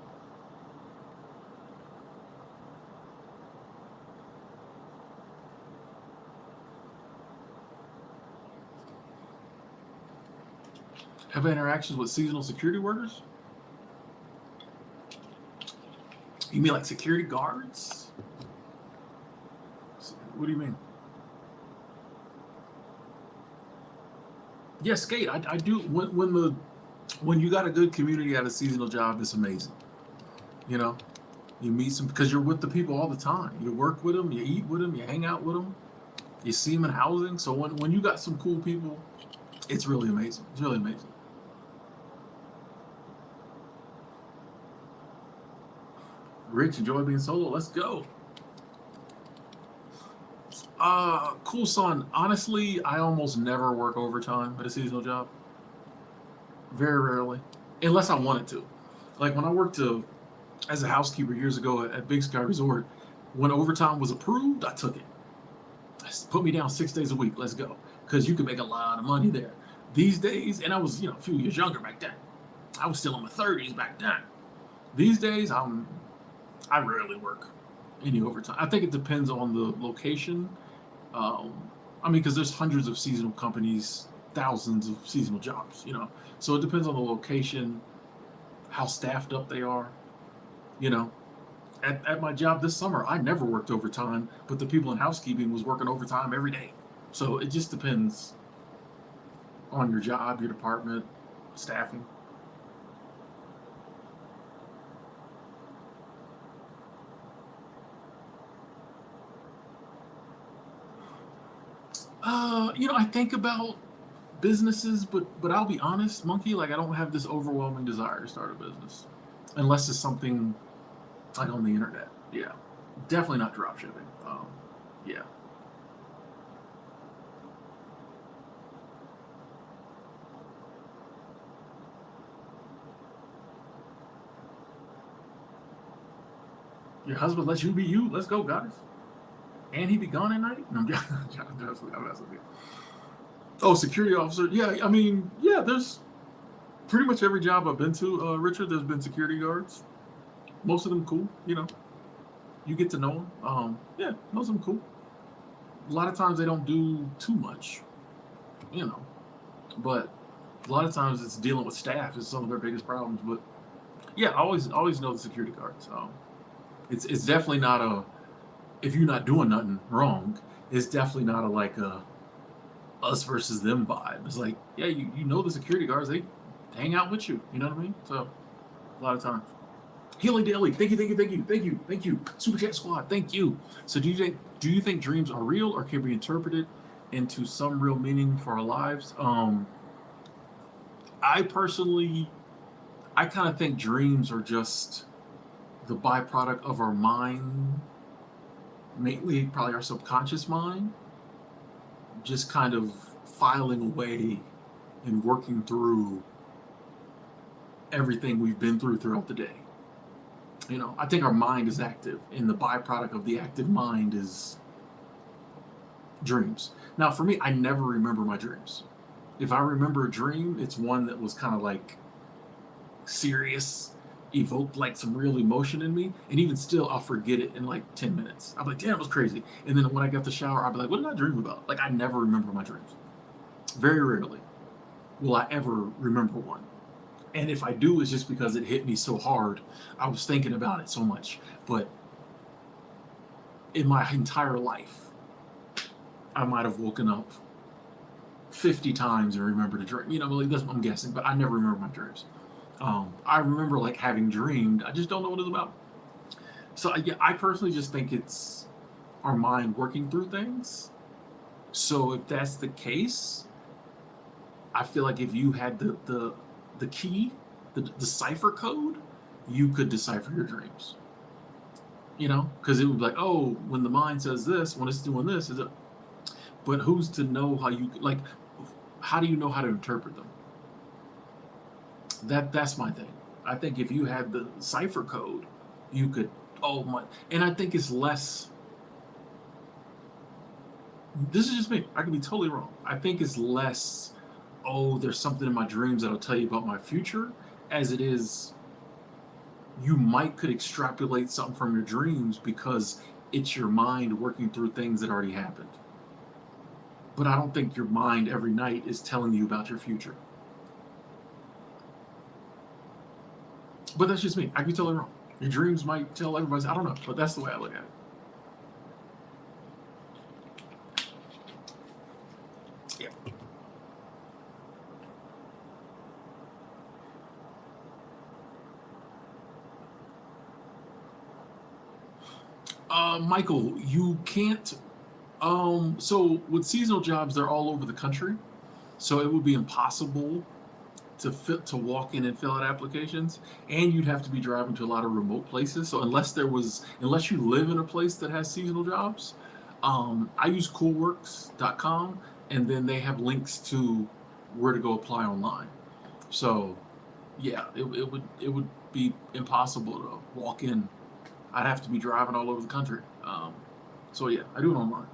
Have interactions with seasonal security workers? You mean like security guards? What do you mean? Yeah, skate. I do. When you got a good community at a seasonal job, it's amazing. You know, you meet some because you're with the people all the time. You work with them, you eat with them, you hang out with them, you see them in housing. So when you got some cool people, it's really amazing. It's really amazing. Rich, enjoy being solo. Let's go. Cool, son. Honestly, I almost never work overtime at a seasonal job. Very rarely, unless I wanted to. Like when I worked as a housekeeper years ago at Big Sky Resort, when overtime was approved, I took it. Put me down 6 days a week. Let's go, because you can make a lot of money there. These days, and I was a few years younger back then. I was still in my 30s back then. These days, I rarely work any overtime. I think it depends on the location. Um, I mean, because there's hundreds of seasonal companies, thousands of seasonal jobs, you know. So it depends on the location, how staffed up they are, you know. At my job this summer, I never worked overtime, but the people in housekeeping was working overtime every day. So it just depends on your job, your department, staffing. I think about businesses, but I'll be honest, Monkey, like I don't have this overwhelming desire to start a business, unless it's something like on the internet. Yeah, definitely not drop shipping. Yeah. Your husband lets you be you. Let's go, guys. And he be gone at night. No, I'm messing with you. Oh, security officer. Yeah, I mean, yeah. There's pretty much every job I've been to, Richard. There's been security guards. Most of them cool. You get to know them. Yeah, most of them cool. A lot of times they don't do too much, you know, but a lot of times it's dealing with staff is some of their biggest problems. But yeah, always know the security guards. It's definitely not a if you're not doing nothing wrong. It's definitely not a like a us versus them vibe. It's like yeah, you know the security guards they hang out with you. You know what I mean? So a lot of times. Healing Daily, thank you, thank you, thank you, thank you, thank you. Super Chat Squad, thank you. So do you think dreams are real or can be interpreted into some real meaning for our lives? I personally I kind of think dreams are just the byproduct of our mind, mainly probably our subconscious mind, just kind of filing away and working through everything we've been through throughout the day. I think our mind is active, and the byproduct of the active mind is dreams. Now, for me, I never remember my dreams. If I remember a dream, it's one that was kind of like serious, evoked like some real emotion in me, and even still, I'll forget it in like 10 minutes. I'm like, damn, it was crazy. And then when I get the shower, I'll be like, what did I dream about? Like, I never remember my dreams. Very rarely will I ever remember one. And if I do, it's just because it hit me so hard. I was thinking about it so much. But in my entire life, I might have woken up 50 times and remembered a dream. Like that's what I'm guessing, but I never remember my dreams. I remember like having dreamed. I just don't know what it's about. So yeah, I personally just think it's our mind working through things. So if that's the case, I feel like if you had the key, the cipher code, you could decipher your dreams. Because it would be like, oh, when the mind says this, when it's doing this, is it? But who's to know how you like? How do you know how to interpret them? That's my thing. I think if you had the cipher code, you could. Oh my! And I think it's less. This is just me. I could be totally wrong. I think it's less. Oh, there's something in my dreams that'll tell you about my future, as it is. You might could extrapolate something from your dreams because it's your mind working through things that already happened. But I don't think your mind every night is telling you about your future. But that's just me. I could be totally wrong. Your dreams might tell everybody. I don't know, but that's the way I look at it. Yeah. Michael, you can't. So with seasonal jobs, they're all over the country, so it would be impossible to walk in and fill out applications, and you'd have to be driving to a lot of remote places. So unless you live in a place that has seasonal jobs, I use coolworks.com, and then they have links to where to go apply online. So yeah, it would be impossible to walk in. I'd have to be driving all over the country. So yeah, I do it online.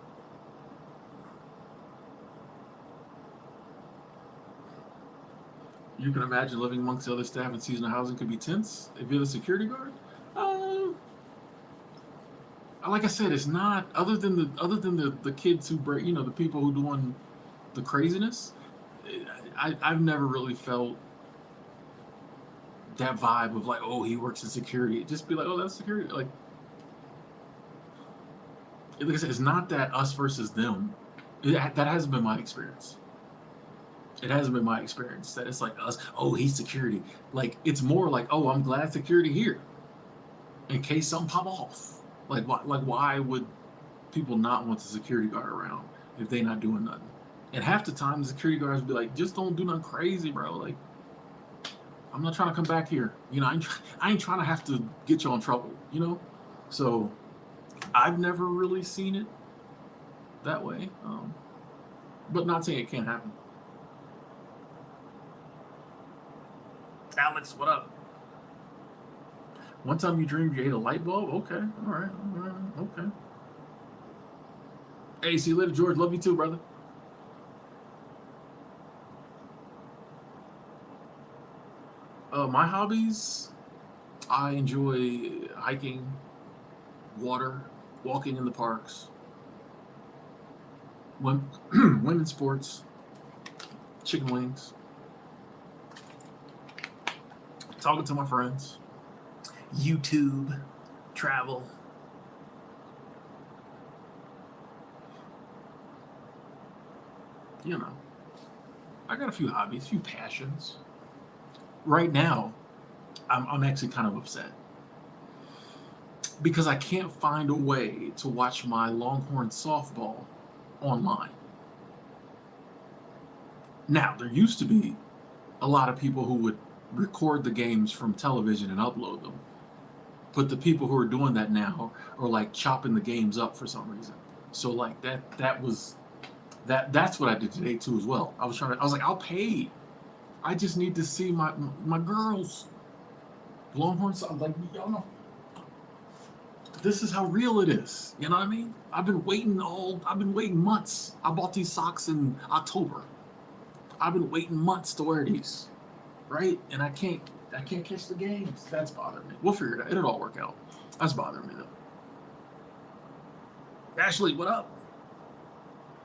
You can imagine living amongst the other staff in seasonal housing could be tense if you're the security guard. Uh, like I said, it's not other than the kids who break, the people who doing the craziness. I've never really felt that vibe of like, oh, he works in security. Just be like, oh, that's security. Like I said, it's not that us versus them. That hasn't been my experience. It hasn't been my experience that it's like us. Oh, he's security. Like it's more like, oh, I'm glad security here in case something pop off. Why would people not want the security guard around if they not doing nothing? And half the time, the security guards be like, just don't do nothing crazy, bro. Like, I'm not trying to come back here. I ain't trying to have to get you in trouble. So I've never really seen it that way. But not saying it can't happen. Alex, what up? One time you dreamed you ate a light bulb? Okay, all right, okay. Hey, see you later, George. Love you too, brother. My hobbies, I enjoy hiking, water, walking in the parks, women's sports, chicken wings, talking to my friends, YouTube, travel. I got a few hobbies, a few passions. Right now, I'm actually kind of upset because I can't find a way to watch my Longhorn softball online. Now, there used to be a lot of people who would record the games from television and upload them. But the people who are doing that now are like chopping the games up for some reason. So like that's what I did today too as well. I was like, I'll pay. I just need to see my girls. Longhorns, like, y'all know. This is how real it is. You know what I mean? I've been waiting months. I bought these socks in October. I've been waiting months to wear these. Right? And I can't catch the games. That's bothering me. We'll figure it out. It'll all work out. That's bothering me though. Ashley, what up?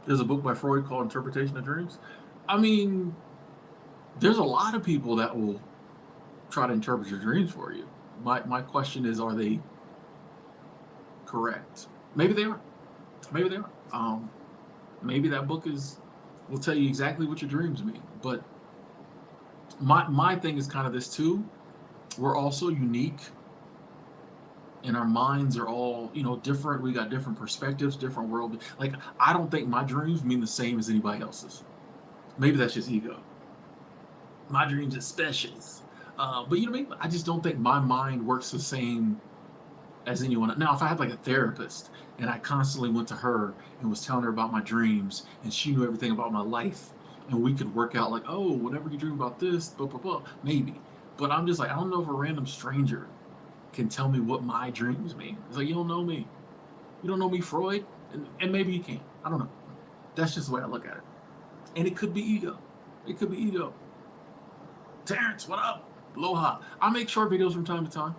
There's a book by Freud called Interpretation of Dreams. I mean, there's a lot of people that will try to interpret your dreams for you. My question is, are they correct? Maybe they are. Maybe they are. Maybe that book will tell you exactly what your dreams mean. But my thing is kind of this too. We're all so unique, and our minds are all different. We got different perspectives, different world. Like I don't think my dreams mean the same as anybody else's. Maybe that's just ego. My dreams are specials. But you know what I mean? I just don't think my mind works the same as anyone. Now, if I had like a therapist and I constantly went to her and was telling her about my dreams and she knew everything about my life and we could work out like, oh, whenever you dream about this, blah, blah, blah, maybe. But I'm just like, I don't know if a random stranger can tell me what my dreams mean. It's like, you don't know me. You don't know me, Freud. And maybe you can. I don't know. That's just the way I look at it. And it could be ego. It could be ego. Terrence, what up? Aloha. I make short videos from time to time.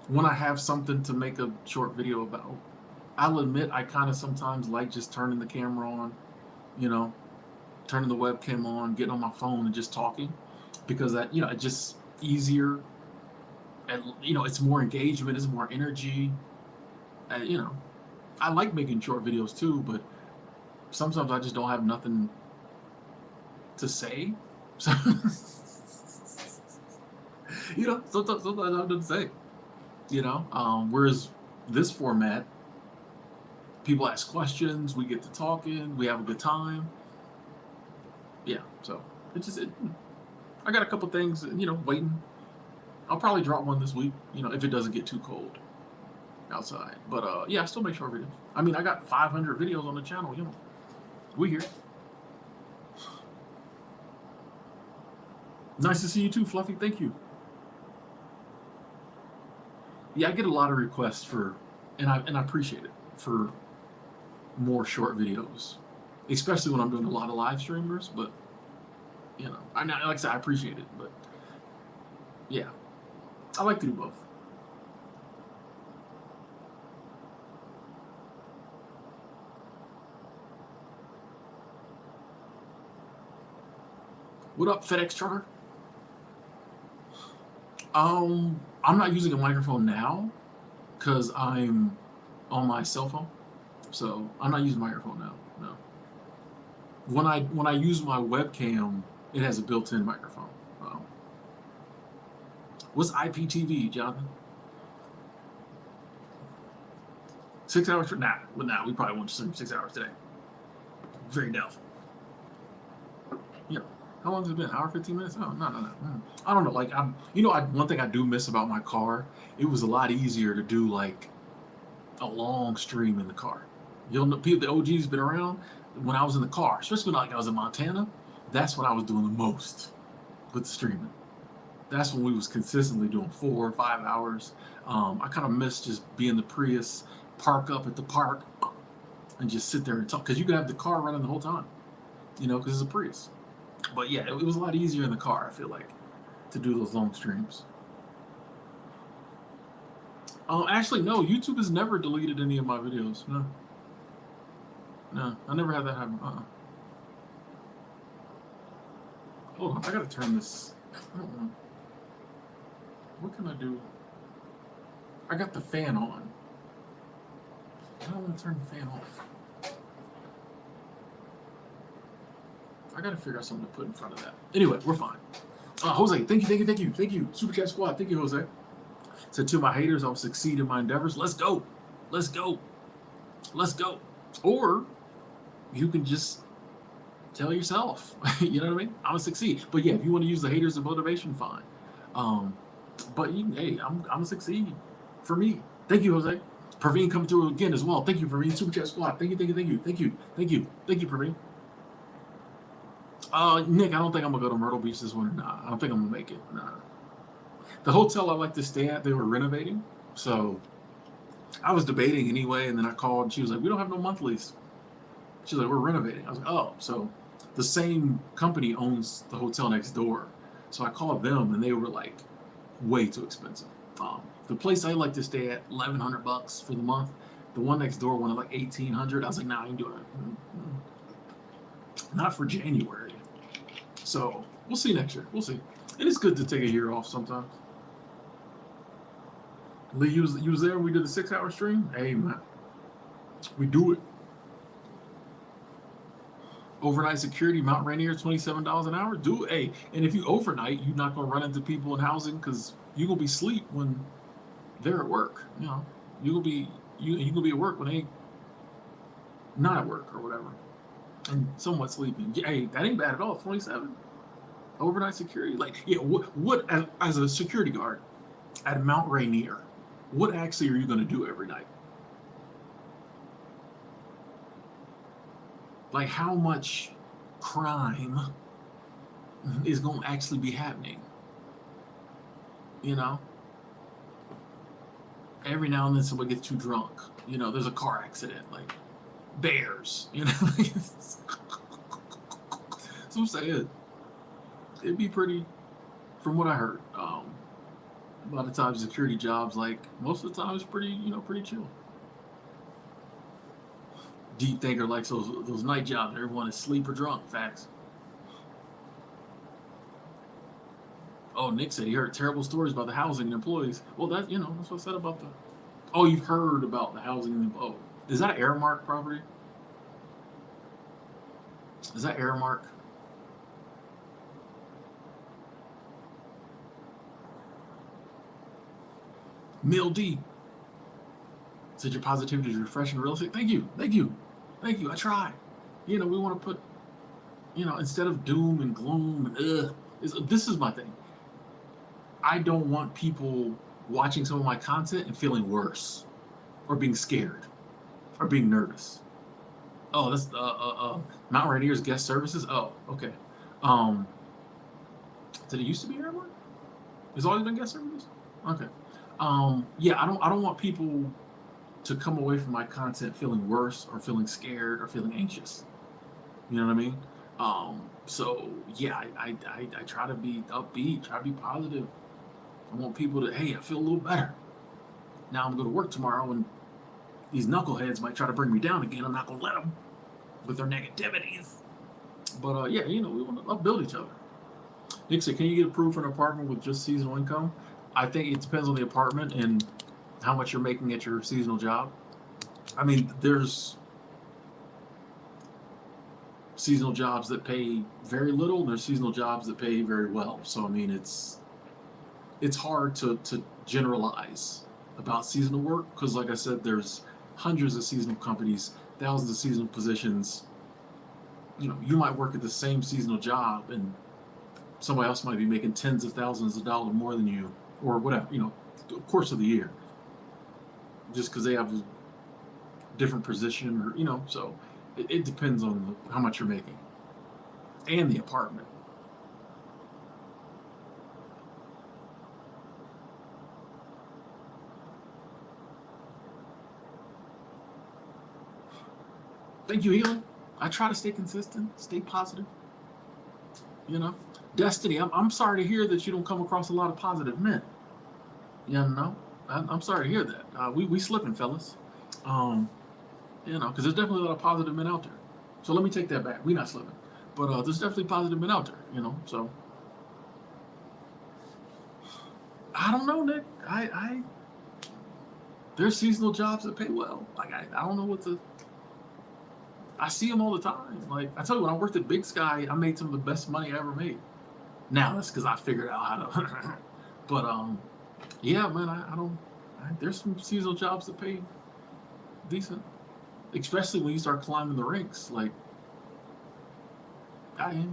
When I have something to make a short video about, I'll admit I kind of sometimes like just turning the camera on, turning the webcam on, getting on my phone and just talking, because that, it's just easier, and it's more engagement, it's more energy, and I like making short videos too, but sometimes I just don't have nothing to say. So, sometimes I have nothing to say. Whereas this format, people ask questions, we get to talking, we have a good time. Yeah, so I got a couple things, waiting. I'll probably drop one this week, if it doesn't get too cold outside. But yeah, I still make short videos. I mean, I got 500 videos on the channel, we here. Nice to see you too, Fluffy. Thank you. Yeah, I get a lot of requests and I appreciate it, for more short videos. especially when I'm doing a lot of live streamers. But like I said, I appreciate it. But yeah, I like to do both. What up, FedEx trucker? I'm not using a microphone now because I'm on my cell phone, so I'm not using a microphone now. No. When I use my webcam, it has a built-in microphone. What's IPTV, Jonathan? 6 hours? Nah, we probably won't stream 6 hours today. Very doubtful. How long has it been? Hour, 15 minutes? Oh, no. I don't know. Like, one thing I do miss about my car, it was a lot easier to do like a long stream in the car. You'll know, people, the OG's been around. When I was in the car, especially when I was in Montana, that's when I was doing the most with the streaming. That's when we was consistently doing 4 or 5 hours. I kind of miss just being the Prius, park up at the park, and just sit there and talk. Because you could have the car running the whole time, because it's a Prius. But yeah, it was a lot easier in the car, I feel like, to do those long streams. Actually, no, YouTube has never deleted any of my videos. No, I never had that happen. Hold on, I gotta turn this. I don't know. What can I do? I got the fan on. I don't want to turn the fan off. I gotta figure out something to put in front of that. Anyway, we're fine. Jose, thank you. Super Chat Squad, thank you, Jose. Said to my haters, I'll succeed in my endeavors. Let's go. Or you can just tell yourself, you know what I mean? I'm gonna succeed. But yeah, if you want to use the haters as motivation, fine. But hey, I'm gonna succeed. For me, thank you, Jose. Praveen coming through again as well. Thank you, Praveen. Super Chat Squad. Thank you, Praveen. Nick, I don't think I'm gonna go to Myrtle Beach this winter. Nah, I don't think I'm gonna make it. Nah. The hotel I like to stay at, they were renovating, so I was debating anyway. And then I called, and she was like, "We don't have no monthlies." She's like, "We're renovating." I was like, "Oh," so the same company owns the hotel next door, so I called them, and they were like, way too expensive. The place I like to stay at, $1,100 for the month. The one next door wanted like $1,800. I was like, "Nah, I ain't doing it. Not for January." So we'll see next year. We'll see. It is good to take a year off sometimes. Lee, you was there when we did the 6-hour stream? Hey, man. We do it. Overnight security, Mount Rainier, $27 an hour? Do it. Hey, and if you overnight, you're not going to run into people in housing because you're going to be asleep when they're at work. You're going to be at work when they not at work or whatever. And somewhat sleeping. Hey, that ain't bad at all. 27 overnight security. Like, yeah, what as a security guard at Mount Rainier, what actually are you going to do every night? Like, how much crime is going to actually be happening? Every now and then somebody gets too drunk. There's a car accident. Like, bears. That's what I'm saying. It'd be pretty, from what I heard, a lot of times security jobs, like, most of the time, it's pretty chill. Deep thinker likes those night jobs. Everyone is asleep or drunk. Facts. Oh, Nick said he heard terrible stories about the housing and employees. Well, that's what I said about the. Oh, you've heard about the housing and oh, is that an Aramark property? Is that Aramark? Mill D said your positivity is refreshing real estate. Thank you. I try. We want to put, instead of doom and gloom and this is my thing. I don't want people watching some of my content and feeling worse, or being scared, or being nervous. Oh, that's Mount Rainier's guest services. Oh, okay. Did it used to be Aramark? It's always been guest services. Okay. Yeah, I don't want people to come away from my content feeling worse or feeling scared or feeling anxious. You know what I mean? So yeah, I try to be upbeat, try to be positive. I want people to, hey, I feel a little better. Now I'm going to work tomorrow, and these knuckleheads might try to bring me down again. I'm not going to let them with their negativities. But yeah, we want to upbuild each other. Nick said, can you get approved for an apartment with just seasonal income? I think it depends on the apartment and how much you're making at your seasonal job. I mean, there's seasonal jobs that pay very little, and there's seasonal jobs that pay very well. So I mean, it's hard to generalize about seasonal work because, like I said, there's hundreds of seasonal companies, thousands of seasonal positions. You might work at the same seasonal job, and somebody else might be making tens of thousands of dollars more than you, or whatever. The course of the year, just because they have a different position, or so it depends on how much you're making and the apartment. Thank you, Elon. I try to stay consistent, stay positive. Destiny, I'm sorry to hear that you don't come across a lot of positive men. I'm sorry to hear that. We slipping, fellas. Because there's definitely a lot of positive men out there. So let me take that back. We not slipping, but there's definitely positive men out there. So I don't know, Nick. There's seasonal jobs that pay well. Like I don't know what to. I see them all the time. Like I tell you, when I worked at Big Sky, I made some of the best money I ever made. Now that's because I figured out how to. But yeah, man, I don't. There's some seasonal jobs that pay decent, especially when you start climbing the ranks. Like okay.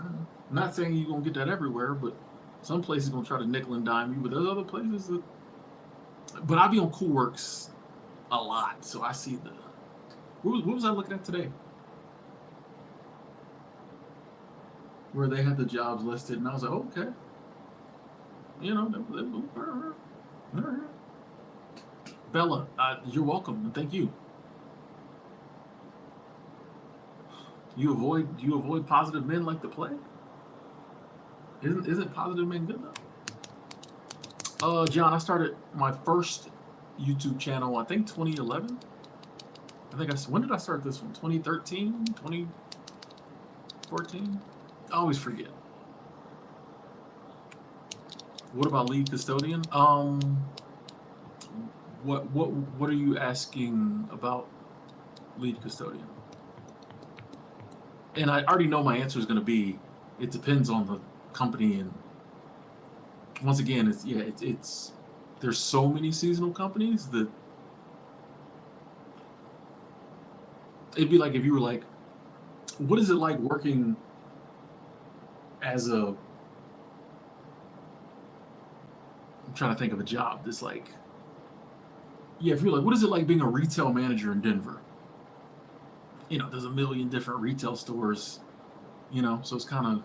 I'm not saying you're gonna get that everywhere, but some places gonna try to nickel and dime you. But there's other places that. But I be on CoolWorks a lot, so I see the. What was I looking at today? Where they had the jobs listed, and I was like, okay. Bella, you're welcome, and thank you. You avoid positive men like the plague? Isn't positive men good enough? John, I started my first YouTube channel, I think 2011. When did I start this one? 2013, 2014? I always forget. What about lead custodian? What are you asking about lead custodian? And I already know my answer is going to be, it depends on the company, and once again, it's there's so many seasonal companies that it'd be like if you were like, what is it like working as I'm trying to think of a job that's like, if you're like, what is it like being a retail manager in Denver? There's a million different retail stores, so it's kind of.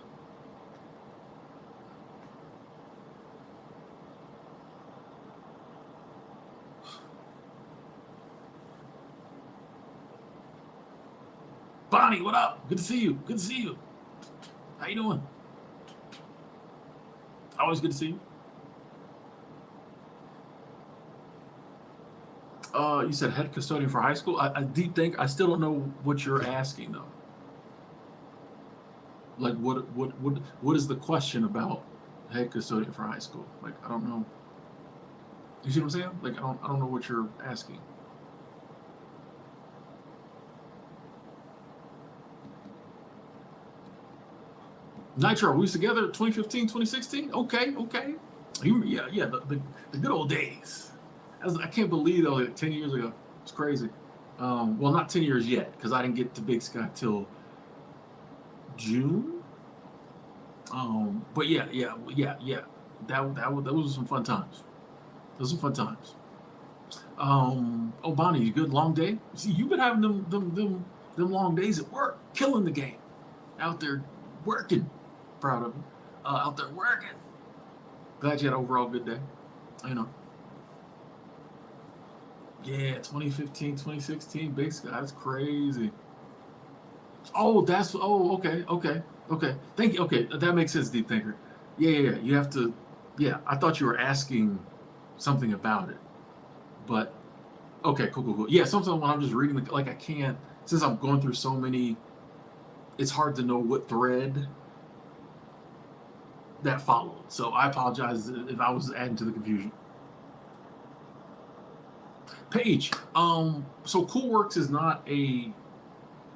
Bonnie, what up? Good to see you. Good to see you. How you doing? Always good to see you. You said head custodian for high school. I deep think I still don't know what you're asking though. Like what is the question about head custodian for high school? Like I don't know. You see what I'm saying? Like I don't know what you're asking. Nitro, we was together 2015, 2016? Okay. Yeah, the good old days. I can't believe though, 10 years ago. It's crazy. Well, not 10 years yet, because I didn't get to Big Sky till June. But yeah. That was some fun times. Those were fun times. Oh, Bonnie, you good? Long day? See, you've been having them long days at work, killing the game, out there working. Proud of you. Out there working. Glad you had an overall good day. Yeah, 2015, 2016, Big Sky. That's crazy. Oh, okay. Thank you. Okay, that makes sense, Deep Thinker. Yeah. You have to. Yeah, I thought you were asking something about it, but okay, cool. Yeah, sometimes when I'm just reading, like I can't, since I'm going through so many, it's hard to know what thread that followed. So I apologize if I was adding to the confusion. Paige, so CoolWorks is not a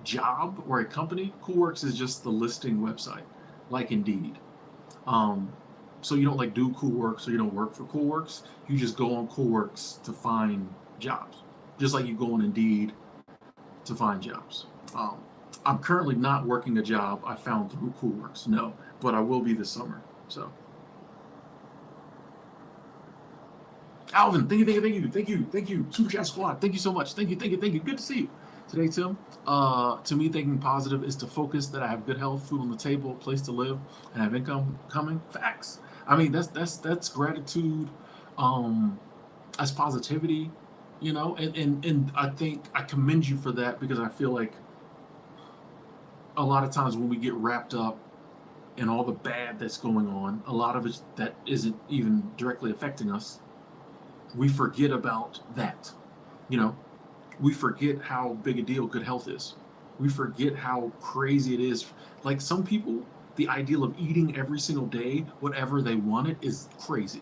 job or a company. CoolWorks is just the listing website, like Indeed. Um, so you don't like do CoolWorks or you don't work for CoolWorks. You just go on CoolWorks to find jobs, just like you go on Indeed to find jobs. Um, I'm currently not working a job I found through CoolWorks, no, but I will be this summer. So, Alvin, thank you, Super Chat Squad, thank you so much, thank you. Good to see you today, Tim. To me, thinking positive is to focus that I have good health, food on the table, place to live, and have income coming. Facts. I mean, that's gratitude. Um, that's positivity, and I think I commend you for that because I feel like a lot of times when we get wrapped up in all the bad that's going on, a lot of it that isn't even directly affecting us, we forget about that. You know, we forget how big a deal good health is. We forget how crazy it is. Like some people, the ideal of eating every single day, whatever they wanted, is crazy.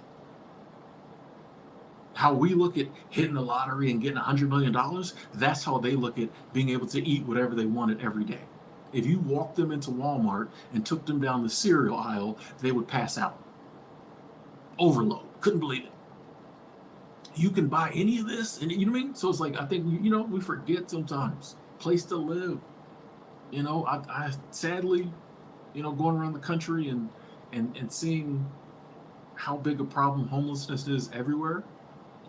How we look at hitting the lottery and getting $100 million, that's how they look at being able to eat whatever they wanted every day. If you walked them into Walmart and took them down the cereal aisle, they would pass out. Overload. Couldn't believe it. You can buy any of this, and you know what I mean? So it's like, I think, we forget sometimes. Place to live. I sadly, going around the country and seeing how big a problem homelessness is everywhere.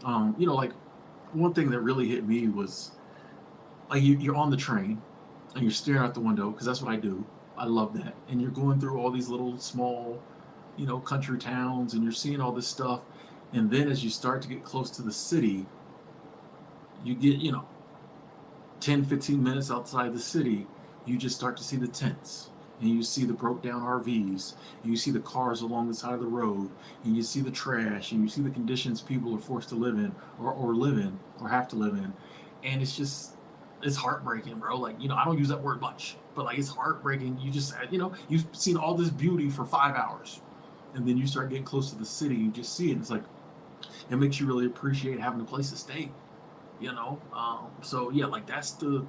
Like one thing that really hit me was like you're on the train and you're staring out the window because that's what I do. I love that. And you're going through all these little small, country towns and you're seeing all this stuff. And then as you start to get close to the city, you get, 10, 15 minutes outside the city, you just start to see the tents and you see the broke down RVs, and you see the cars along the side of the road, and you see the trash, and you see the conditions people are forced to live in or live in or have to live in. And it's heartbreaking, bro. Like, I don't use that word much, but like it's heartbreaking. You just, you've seen all this beauty for 5 hours and then you start getting close to the city, you just see it. It's like, it makes you really appreciate having a place to stay. So yeah, like that's the,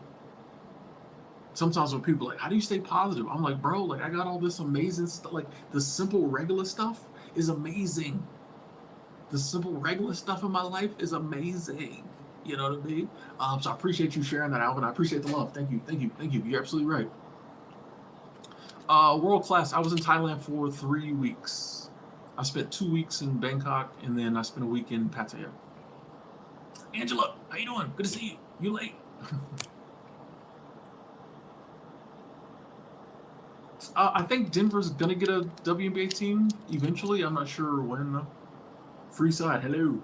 sometimes when people are like, how do you stay positive? I'm like, bro, like I got all this amazing stuff. Like the simple regular stuff is amazing. The simple regular stuff in my life is amazing. You know what I mean? So I appreciate you sharing that, Alvin. I appreciate the love. Thank you. You're absolutely right. World class. I was in Thailand for 3 weeks. I spent 2 weeks in Bangkok and then I spent a week in Pattaya. Angela, how you doing? Good to see you. You late? I think Denver's gonna get a WNBA team eventually. I'm not sure when though. Freeside, hello.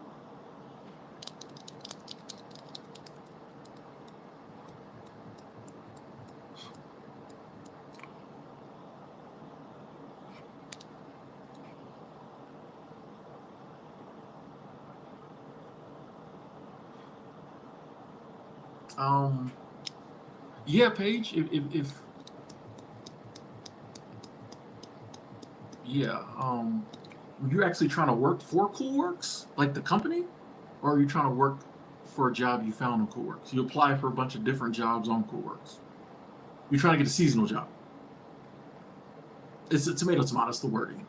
Um, yeah, Paige. If yeah, were you actually trying to work for CoolWorks, like the company, or are you trying to work for a job you found on CoolWorks? You apply for a bunch of different jobs on CoolWorks. You're trying to get a seasonal job. It's a tomato. It's the wording,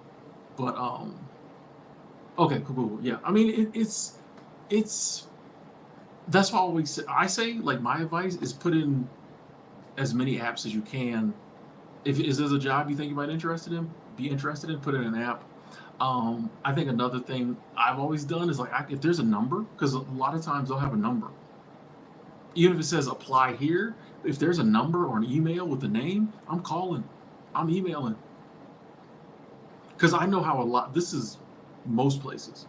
but okay, cool. Yeah, I mean it's that's why I say like my advice is put in as many apps as you can. If is there's a job you think you might be interested in, put in an app. I think another thing I've always done is like if there's a number, because a lot of times they'll have a number, even if it says apply here. If there's a number or an email with a name, I'm calling, I'm emailing, because I know how a lot. This is most places,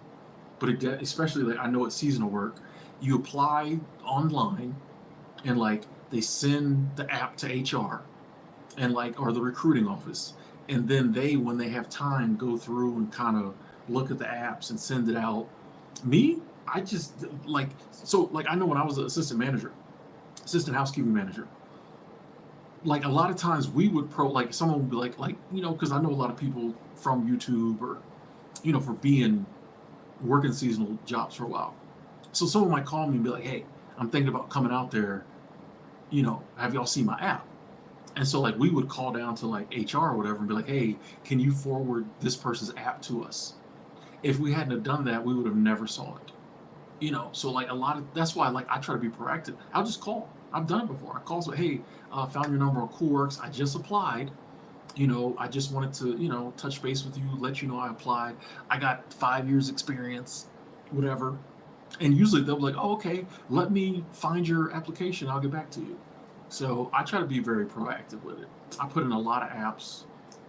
but especially like I know it's seasonal work. You apply online, and like they send the app to HR and like or the recruiting office, and then they, when they have time, go through and kind of look at the apps and send it out. Me, I just like so like I know when I was an assistant manager, assistant housekeeping manager, like a lot of times we would like someone would be like because I know a lot of people from YouTube or for being working seasonal jobs for a while. So someone might call me and be like, hey, I'm thinking about coming out there, have y'all seen my app? And so like we would call down to like HR or whatever and be like, hey, can you forward this person's app to us? If we hadn't have done that, we would have never saw it. So like a lot of that's why like I try to be proactive. I'll just call. I've done it before. I call, so hey, found your number on CoolWorks. I just applied. I just wanted to touch base with you, let you know I applied. I got 5 years experience, whatever. And usually they'll be like, oh, okay, let me find your application. I'll get back to you. So I try to be very proactive with it. I put in a lot of apps.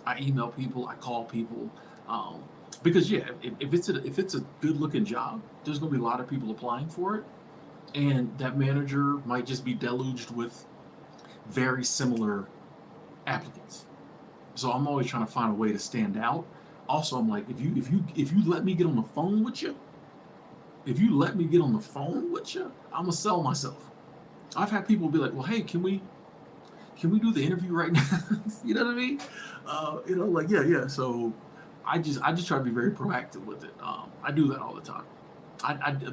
I email people. I call people. Um, because yeah, if it's a good looking job, there's gonna be a lot of people applying for it, and that manager might just be deluged with very similar applicants. So I'm always trying to find a way to stand out. Also, I'm like, if you let me get on the phone with you, if you let me get on the phone with you, I'm gonna sell myself. I've had people be like, well, hey, can we do the interview right now? You know what I mean? Like yeah, yeah. So I just try to be very proactive with it. I do that all the time.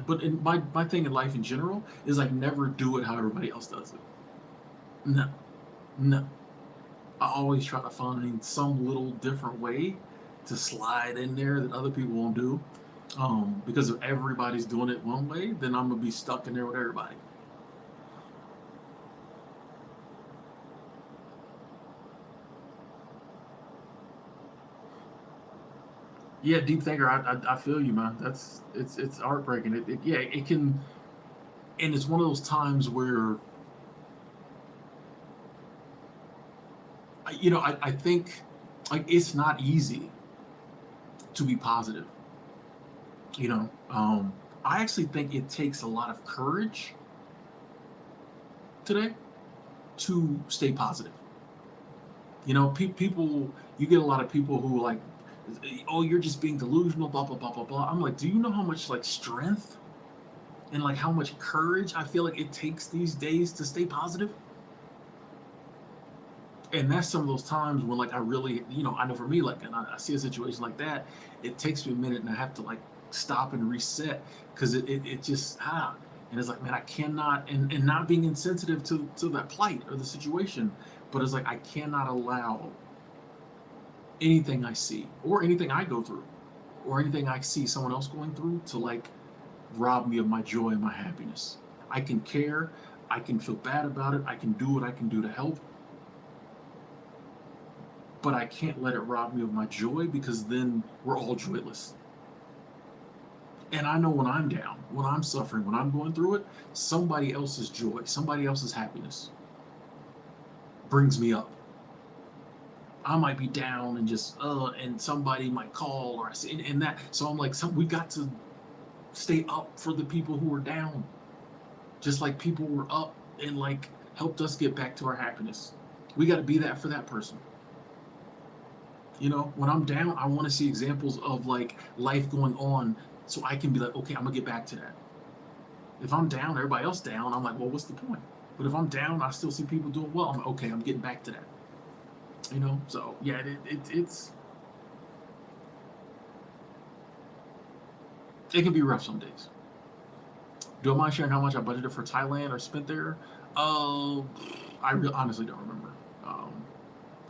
But my thing in life in general is like never do it how everybody else does it. No, no. I always try to find some little different way to slide in there that other people won't do. Because if everybody's doing it one way, then I'm gonna be stuck in there with everybody. Yeah, deep thinker. I feel you, man. It's heartbreaking. Yeah, it can, and it's one of those times where I think like it's not easy to be positive. You know, I actually think it takes a lot of courage today to stay positive. People, you get a lot of people who like, oh, you're just being delusional, blah blah blah blah blah. I'm like, do you know how much like strength and like how much courage I feel like it takes these days to stay positive? And that's some of those times when like I really, I know for me, like, and I see a situation like that, it takes me a minute and I have to like stop and reset because it just and it's like, man, I cannot, and not being insensitive to that plight or the situation, but it's like I cannot allow anything I see or anything I go through or anything I see someone else going through to like rob me of my joy and my happiness. I can care, I can feel bad about it, I can do what I can do to help, but I can't let it rob me of my joy because then we're all joyless. And I know when I'm down, when I'm suffering, when I'm going through it, somebody else's joy, somebody else's happiness brings me up. I might be down and just and somebody might call or I see and that. So I'm like, we got to stay up for the people who are down, just like people were up and like helped us get back to our happiness. We got to be that for that person. When I'm down, I want to see examples of like life going on so I can be like, okay, I'm gonna get back to that. If I'm down, everybody else down, I'm like, well, what's the point? But if I'm down, I still see people doing well. I'm like, okay, I'm getting back to that. So yeah, it can be rough some days. Do I mind sharing how much I budgeted for Thailand or spent there? Uh, honestly don't remember.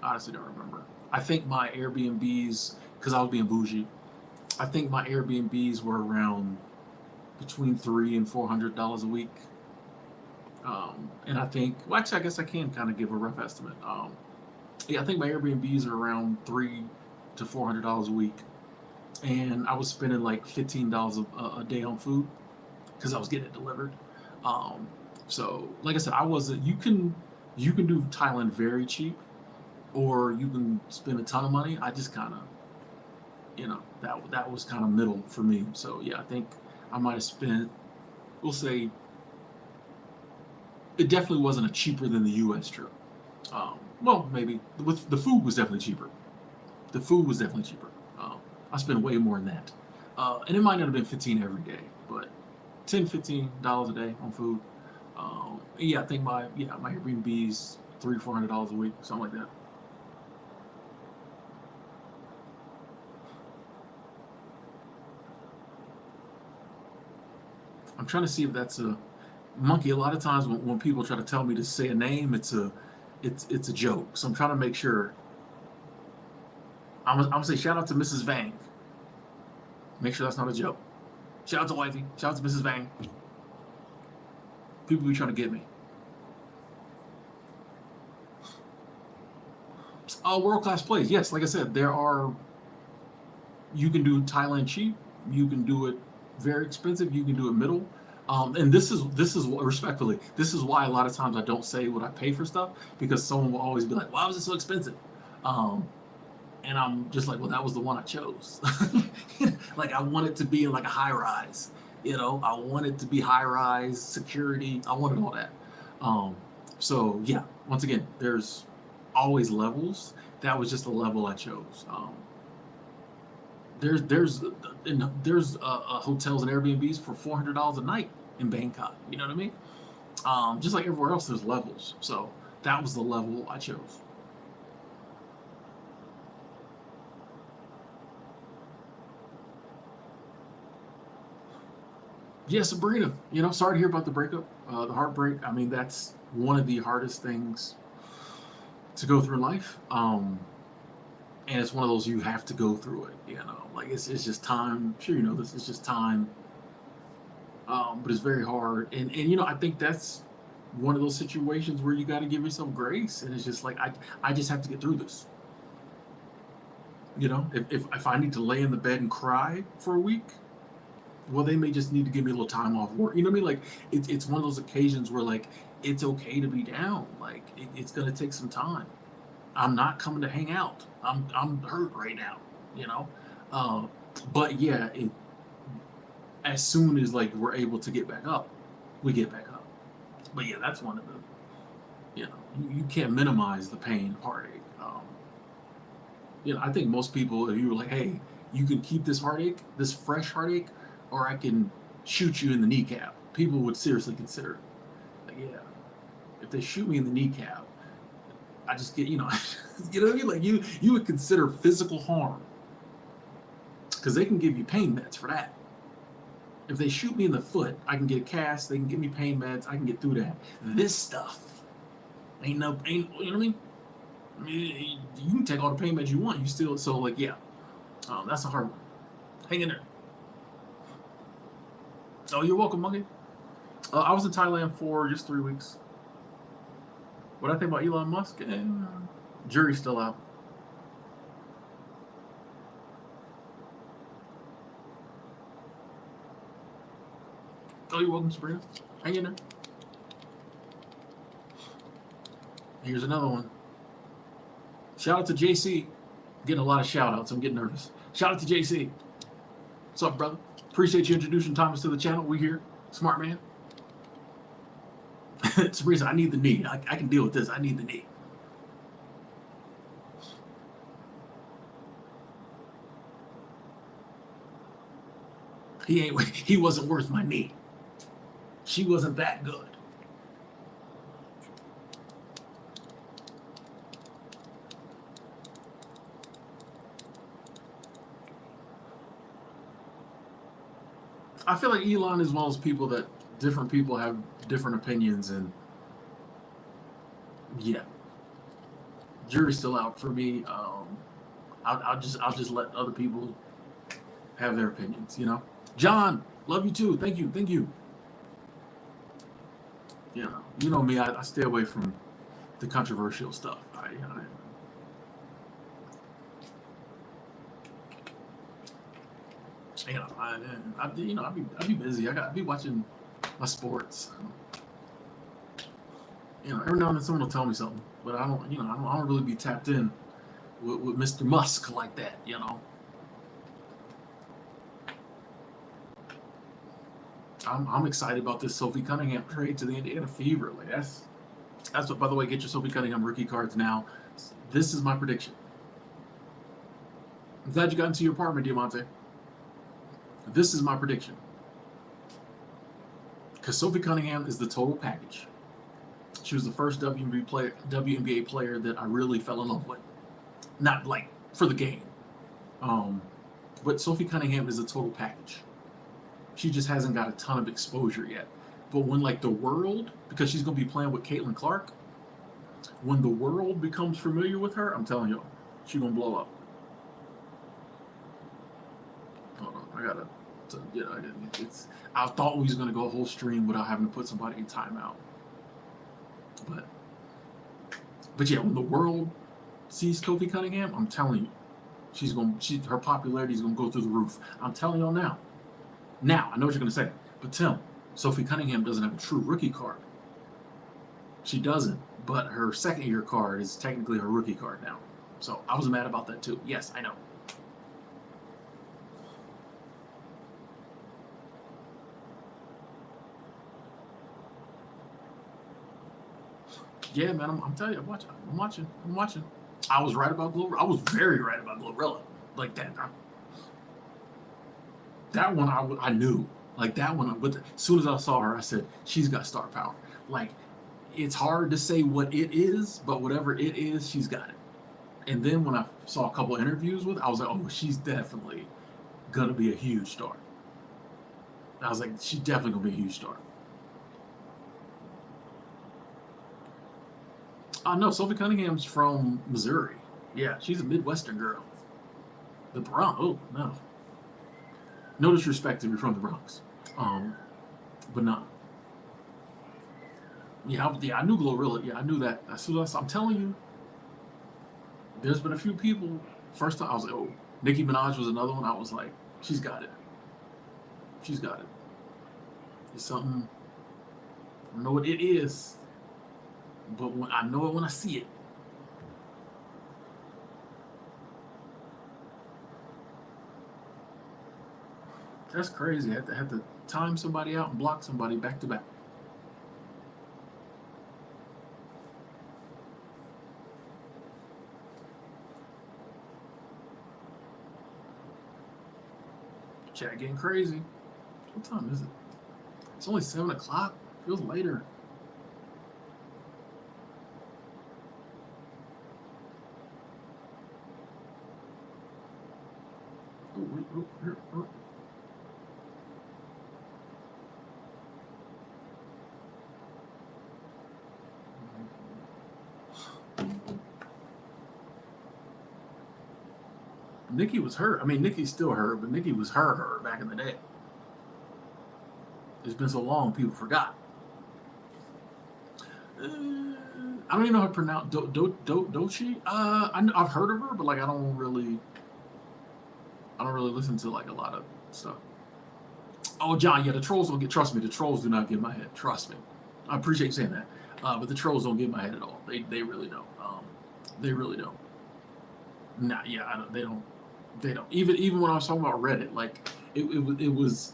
Honestly don't remember. I think my Airbnbs, because I was being bougie, I think my Airbnbs were around between $300 and $400 a week. And I think, well, actually, I guess I can kind of give a rough estimate. Yeah, I think my Airbnbs are around $300 to $400 a week, and I was spending like $15 a day on food because I was getting it delivered. Um, so, like I said, I wasn't. You can do Thailand very cheap, or you can spend a ton of money. I just kind of, that was kind of middle for me. So yeah, I think I might have spent. we'll say it definitely wasn't a cheaper than the U.S. trip. Well, maybe with the food was definitely cheaper. The food was definitely cheaper. I spent way more than that, and it might not have been 15 every day, but $10, $15 a day on food. Yeah, I think my Airbnb's $300, $400 a week, something like that. I'm trying to see if that's a monkey. A lot of times when people try to tell me to say a name, it's a joke. So I'm trying to make sure. I'm gonna say shout out to Mrs. Vang. Make sure that's not a joke. Shout out to Wifey. Shout out to Mrs. Vang. People be trying to get me. World class plays. Yes, like I said, there are. You can do Thailand cheap. You can do it very expensive. You can do it middle. And this is respectfully, this is why a lot of times I don't say what I pay for stuff, because someone will always be like, "Why was it so expensive?" And I'm just like, "Well, that was the one I chose." Like I want it to be in like a high rise. I want it to be high rise security. I wanted all that. So yeah, once again, there's always levels. That was just the level I chose. There's hotels and Airbnbs for $400 a night in Bangkok. You know what I mean? Just like everywhere else, there's levels. So that was the level I chose. Yeah, Sabrina. Sorry to hear about the breakup, the heartbreak. I mean, that's one of the hardest things to go through in life. And it's one of those you have to go through it. Like it's just time. I'm sure you know this. It's just time. But it's very hard. And I think that's one of those situations where you got to give yourself grace. And it's just like I just have to get through this. If I need to lay in the bed and cry for a week, well, they may just need to give me a little time off work. You know what I mean? Like it's one of those occasions where like it's okay to be down. Like it's gonna take some time. I'm not coming to hang out. I'm hurt right now. You know, uh, but yeah, as soon as like we're able to get back up, we get back up. But yeah, that's one of the you can't minimize the pain, heartache. I think most people, if you were like, hey, you can keep this heartache, this fresh heartache, or I can shoot you in the kneecap, people would seriously consider it. Like, yeah, if they shoot me in the kneecap, I just get, you know what I mean? Like you would consider physical harm because they can give you pain meds for that. If they shoot me in the foot, I can get a cast. They can give me pain meds. I can get through that. This stuff ain't, you know what I mean? You can take all the pain meds you want. You still, so like, yeah, that's a hard one. Hang in there. Oh, you're welcome, monkey. I was in Thailand for just 3 weeks. What I think about Elon Musk? Jury's still out. Oh, you're welcome, Sabrina. Hang in there. Here's another one. Shout out to JC. Getting a lot of shout outs. I'm getting nervous. Shout out to JC. What's up, brother? Appreciate you introducing Thomas to the channel. We here. Smart man. Sabrina, I need the knee. I can deal with this. I need the knee. He wasn't worth my knee. She wasn't that good. I feel like Elon is one of those people that different people have different opinions, and yeah, jury's still out for me. I'll just let other people have their opinions. John, love you too. Thank you, thank you. You know me. I stay away from the controversial stuff. I'd be busy. I'd be watching my sports. Every now and then someone will tell me something, but I don't really be tapped in with Mr. Musk like that. I'm excited about this Sophie Cunningham trade to the Indiana Fever. Like that's what. By the way, get your Sophie Cunningham rookie cards now. This is my prediction. I'm glad you got into your apartment, Diamante. This is my prediction. Because Sophie Cunningham is the total package. She was the first WNBA player that I really fell in love with. Not like for the game. But Sophie Cunningham is a total package. She just hasn't got a ton of exposure yet. But when like the world, because she's going to be playing with Caitlin Clark, when the world becomes familiar with her, I'm telling you, she's going to blow up. Hold on, I gotta, I thought we was going to go a whole stream without having to put somebody in timeout. But yeah, when the world sees Sophie Cunningham, I'm telling you, her popularity is gonna go through the roof. I'm telling y'all now. Now, I know what you're gonna say, but Tim, Sophie Cunningham doesn't have a true rookie card. She doesn't, but her second year card is technically her rookie card now. So I was mad about that too. Yes, I know. Yeah, man, I'm telling you, I'm watching. I was right about Glorilla. I was very right about Glorilla. Like that. That one I knew. Like that one, but as soon as I saw her, I said, she's got star power. Like, it's hard to say what it is, but whatever it is, she's got it. And then when I saw a couple interviews with her, I was like, oh, she's definitely gonna be a huge star. I was like, she's definitely gonna be a huge star. No, Sophie Cunningham's from Missouri. Yeah, she's a Midwestern girl. The Bronx. Oh, no. No disrespect if you're from the Bronx. But no. Yeah, I knew Glorilla. Yeah, I knew that. As soon as I'm telling you, there's been a few people. First time I was like, oh, Nicki Minaj was another one. I was like, she's got it. She's got it. It's something. I don't know what it is, but I know it when I see it. That's crazy. I had to time somebody out and block somebody back to back. Chat getting crazy. What time is it? It's only 7 o'clock. Feels later. Oh. Nicki was hurt. I mean, Nicki's still hurt, but Nicki was her back in the day. It's been so long, people forgot. I don't even know how to pronounce Doechii. I've heard of her, but like I don't really listen to like a lot of stuff. Oh, John, yeah, the trolls don't get. Trust me, the trolls do not get in my head. Trust me. I appreciate you saying that, but the trolls don't get in my head at all. They really don't. They really don't. Nah, yeah, they don't. They don't. Even when I was talking about Reddit, like it was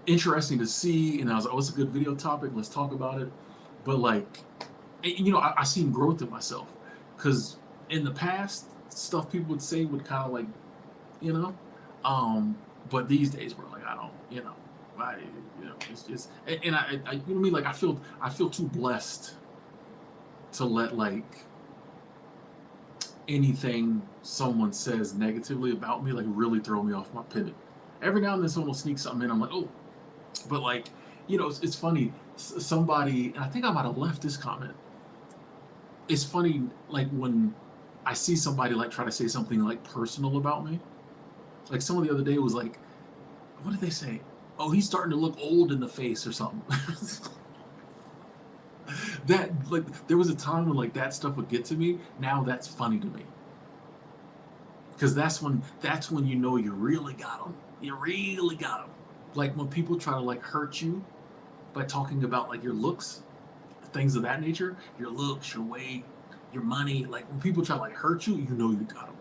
interesting to see, and I was like, oh, it's a good video topic. Let's talk about it. But like, you know, I seen growth in myself, because in the past, stuff people would say would kind of like, you know, but these days we're like, I don't, you know, it's just, and I you know what I mean? Like I feel too blessed to let like anything someone says negatively about me like really throw me off my pivot. Every now and then someone will sneak something in, I'm like, oh, but like, you know, it's funny. Somebody, and I think I might have left this comment. It's funny, like when I see somebody like try to say something like personal about me. Like someone the other day was like, what did they say? Oh, he's starting to look old in the face or something. That, like, there was a time when like that stuff would get to me. Now that's funny to me, because that's when you know you really got them. You really got them. Like when people try to like hurt you by talking about like your looks, things of that nature, your looks, your weight, your money. Like when people try to like hurt you, you know you got them.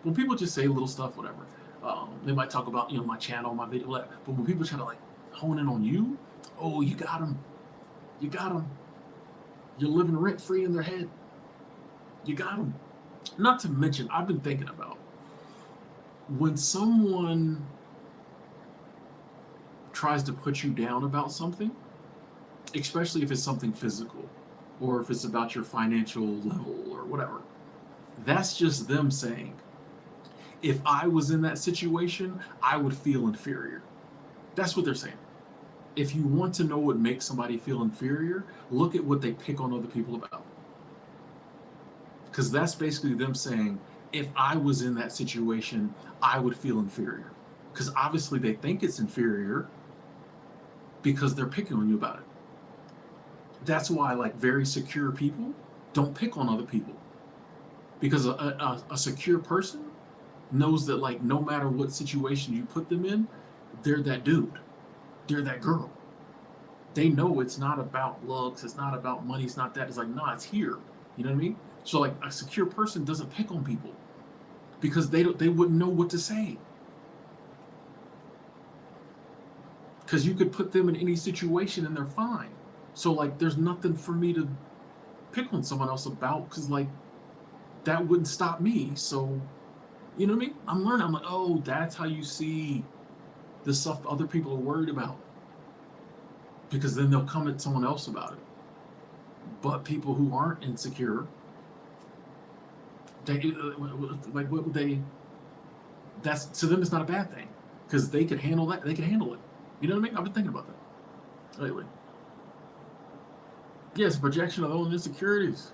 When people just say little stuff, whatever, they might talk about, you know, my channel, my video, but when people try to like hone in on you, oh, you got them. You got them. You're living rent free in their head. You got them. Not to mention, I've been thinking about when someone tries to put you down about something, especially if it's something physical or if it's about your financial level or whatever, that's just them saying, if I was in that situation, I would feel inferior. That's what they're saying. If you want to know what makes somebody feel inferior, look at what they pick on other people about. Because that's basically them saying, if I was in that situation, I would feel inferior. Because obviously they think it's inferior because they're picking on you about it. That's why, like, very secure people don't pick on other people. Because a secure person knows that, like, no matter what situation you put them in, they're that dude. They're that girl. They know it's not about looks, it's not about money, it's not that. It's like, nah, it's here. You know what I mean? So, like, a secure person doesn't pick on people because they wouldn't know what to say. Because you could put them in any situation and they're fine. So, like, there's nothing for me to pick on someone else about because, like, that wouldn't stop me. So, you know what I mean? I'm learning. I'm like, oh, that's how you see the stuff other people are worried about. Because then they'll come at someone else about it. But people who aren't insecure, they like, what would they? That's, to them, it's not a bad thing because they could handle that. They can handle it. You know what I mean? I've been thinking about that lately. Yes, projection of their own insecurities.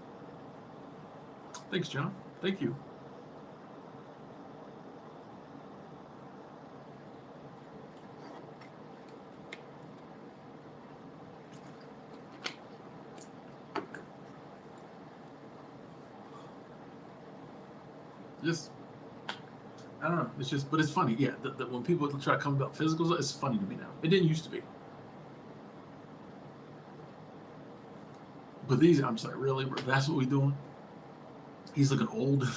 Thanks, John. Thank you. Just, I don't know. It's just, but it's funny. Yeah, that when people try to come about physical, it's funny to me now. It didn't used to be. But these, I'm sorry, really? That's what we doing? He's looking old.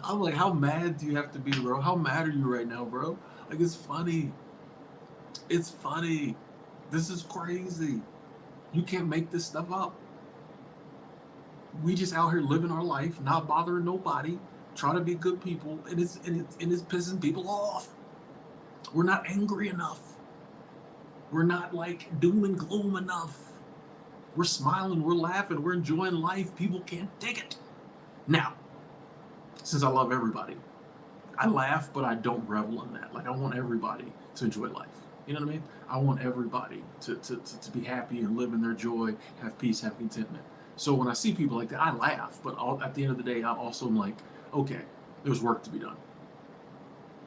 I'm like, how mad do you have to be, bro? How mad are you right now, bro? Like, it's funny. It's funny. This is crazy. You can't make this stuff up. We just out here living our life, not bothering nobody, trying to be good people, and it's pissing people off. We're not angry enough. We're not, like, doom and gloom enough. We're smiling, we're laughing, we're enjoying life. People can't take it. Now, since I love everybody, I laugh, but I don't revel in that. Like, I want everybody to enjoy life. You know what I mean? I want everybody to be happy and live in their joy, have peace, have contentment. So when I see people like that, I laugh. But at the end of the day, I also am like, okay, there's work to be done.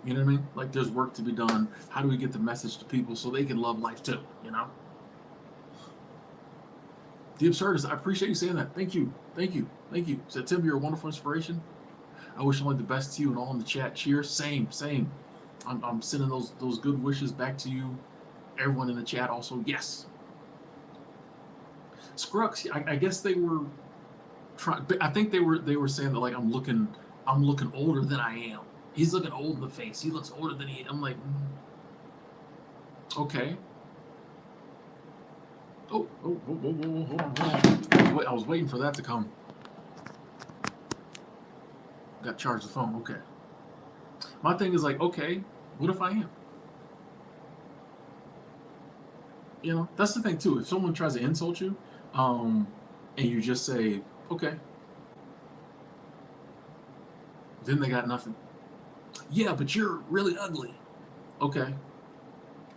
You know what I mean? Like, there's work to be done. How do we get the message to people so they can love life too, you know? The Absurdist, I appreciate you saying that. Thank you. Thank you. Thank you. Said, Tim, you're a wonderful inspiration. I wish only the best to you and all in the chat. Cheers. Same. I'm sending those good wishes back to you. Everyone in the chat also. Yes. Scrux, I guess they were trying. I think they were saying that, like, I'm looking older than I am. He's looking old in the face. He looks older than he is. I'm like, okay. Oh, hold on. I was waiting for that to come. Got to charge the phone. Okay. My thing is, like, okay, what if I am? You know, that's the thing too. If someone tries to insult you, and you just say, okay, then they got nothing. Yeah, but you're really ugly. Okay.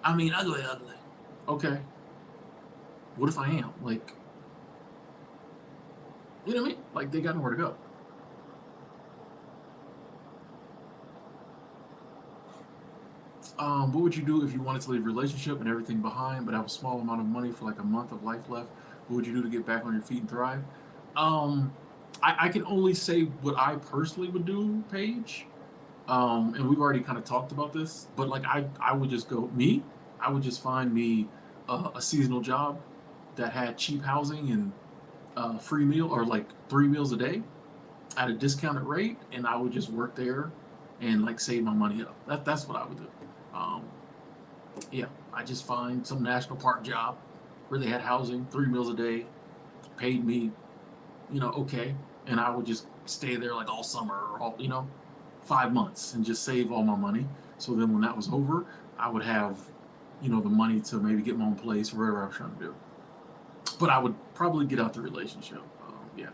I mean, ugly. Okay. What if I am? Like, you know what I mean? Like, they got nowhere to go. What would you do if you wanted to leave a relationship and everything behind, but have a small amount of money for like a month of life left? What would you do to get back on your feet and thrive? I can only say what I personally would do, Paige. And we've already kind of talked about this, but like I would just go, I would just find me a seasonal job that had cheap housing and free meal or like 3 meals a day. at a discounted rate, and I would just work there and like save my money up. That's what I would do. Um, yeah, I just find some national park job where they had housing, 3 meals a day, paid me, okay, and I would just stay there like all summer or all, 5 months and just save all my money. So then when that was over, I would have, the money to maybe get my own place, whatever I was trying to do. But I would probably get out the relationship. Yeah.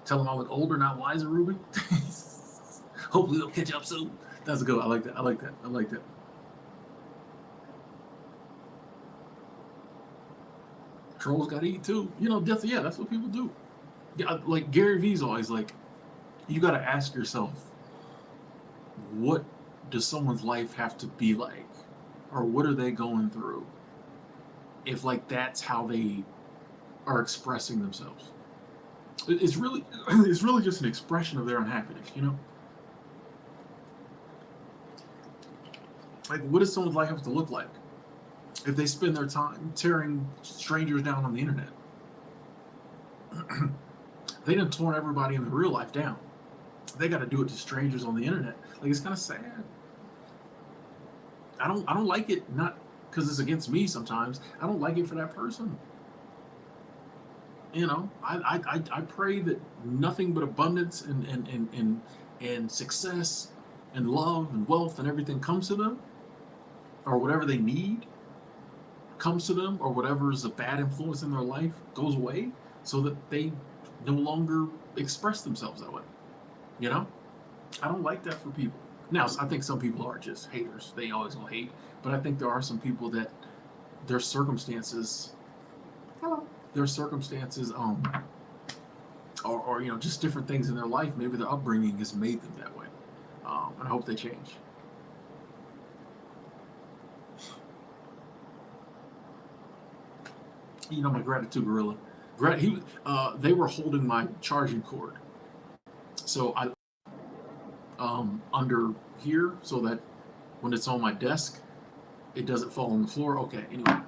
Tell them I look older, not wiser, Ruby. Hopefully they'll catch up soon. That's good. I like that. I like that. I like that. Trolls got to eat too. That's what people do. Yeah, like Gary Vee's always like, you got to ask yourself, what does someone's life have to be like, or what are they going through? If like that's how they are expressing themselves, it's really it's really just an expression of their unhappiness. Like, what does someone's life have to look like if they spend their time tearing strangers down on the internet? They done torn everybody in the real life down. They got to do it to strangers on the internet. Like, it's kind of sad. I don't like it, not because it's against me sometimes. I don't like it for that person. I pray that nothing but abundance and success and love and wealth and everything comes to them, or whatever they need comes to them, or whatever is a bad influence in their life goes away, so that they no longer express themselves that way. I don't like that for people. Now, I think some people are just haters. They always gonna hate. But I think there are some people that their circumstances, or just different things in their life. Maybe their upbringing has made them that way. And I hope they change. My gratitude gorilla. They were holding my charging cord, so I under here, so that when it's on my desk, it doesn't fall on the floor. Okay, anyway.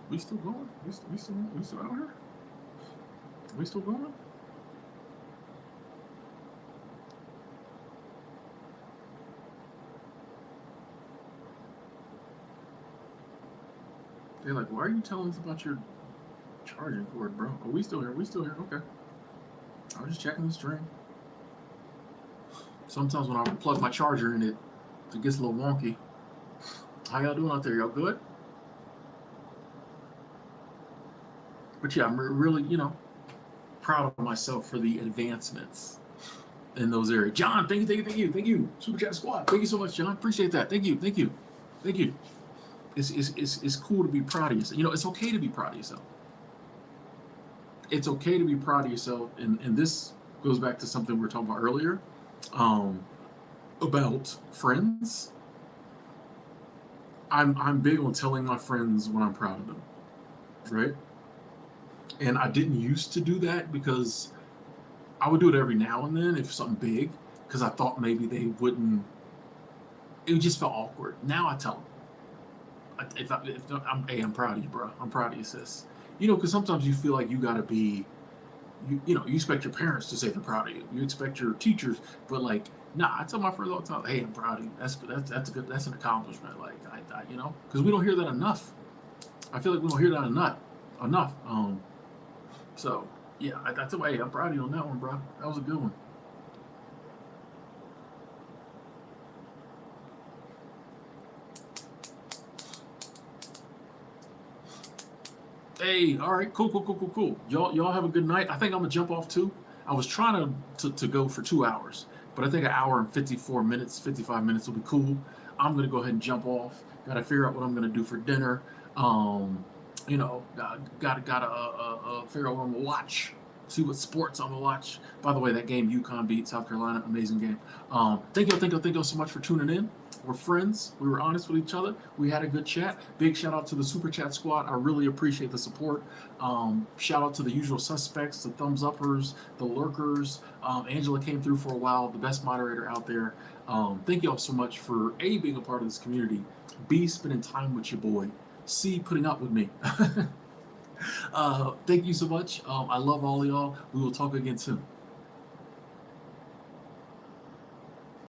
We still going? We still out here? We still going? They're like, why are you telling us about your charging cord, bro? Oh, we still here. We still here. Okay. I was just checking the string. Sometimes when I plug my charger in, it gets a little wonky. How y'all doing out there? Y'all good? But yeah, I'm really, proud of myself for the advancements in those areas. John, thank you. Super Chat Squad, thank you so much, John. Appreciate that. Thank you. It's cool to be proud of yourself. It's okay to be proud of yourself. It's okay to be proud of yourself, and this goes back to something we were talking about earlier, about friends. I'm big on telling my friends when I'm proud of them, right? And I didn't used to do that because I would do it every now and then if something big, because I thought maybe they wouldn't. It just felt awkward. Now I tell them. I'm proud of you, bro. I'm proud of you, sis. Because sometimes you feel like you gotta be, you expect your parents to say they're proud of you. You expect your teachers, but like, nah. I tell my friends all the time, hey, I'm proud of you. That's a good. That's an accomplishment. Like, because we don't hear that enough. I feel like we don't hear that enough. So yeah, I tell them, hey, I'm proud of you on that one, bro. That was a good one. Hey, all right, cool. Y'all have a good night. I think I'm gonna jump off too. I was trying to go for 2 hours, but I think an hour and 54 minutes, 55 minutes will be cool. I'm gonna go ahead and jump off. Gotta figure out what I'm gonna do for dinner. Gotta figure out what I'm gonna watch see what sports I'm gonna watch. By the way, that game UConn beat South Carolina, amazing game. Thank you so much for tuning in. We're friends. We were honest with each other. We had a good chat. Big shout out to the Super Chat squad. I really appreciate the support. Shout out to the usual suspects, the thumbs uppers, the lurkers. Angela came through for a while, the best moderator out there. Thank you all so much for A, being a part of this community, B, spending time with your boy, C, putting up with me. Thank you so much. I love all of y'all. We will talk again soon.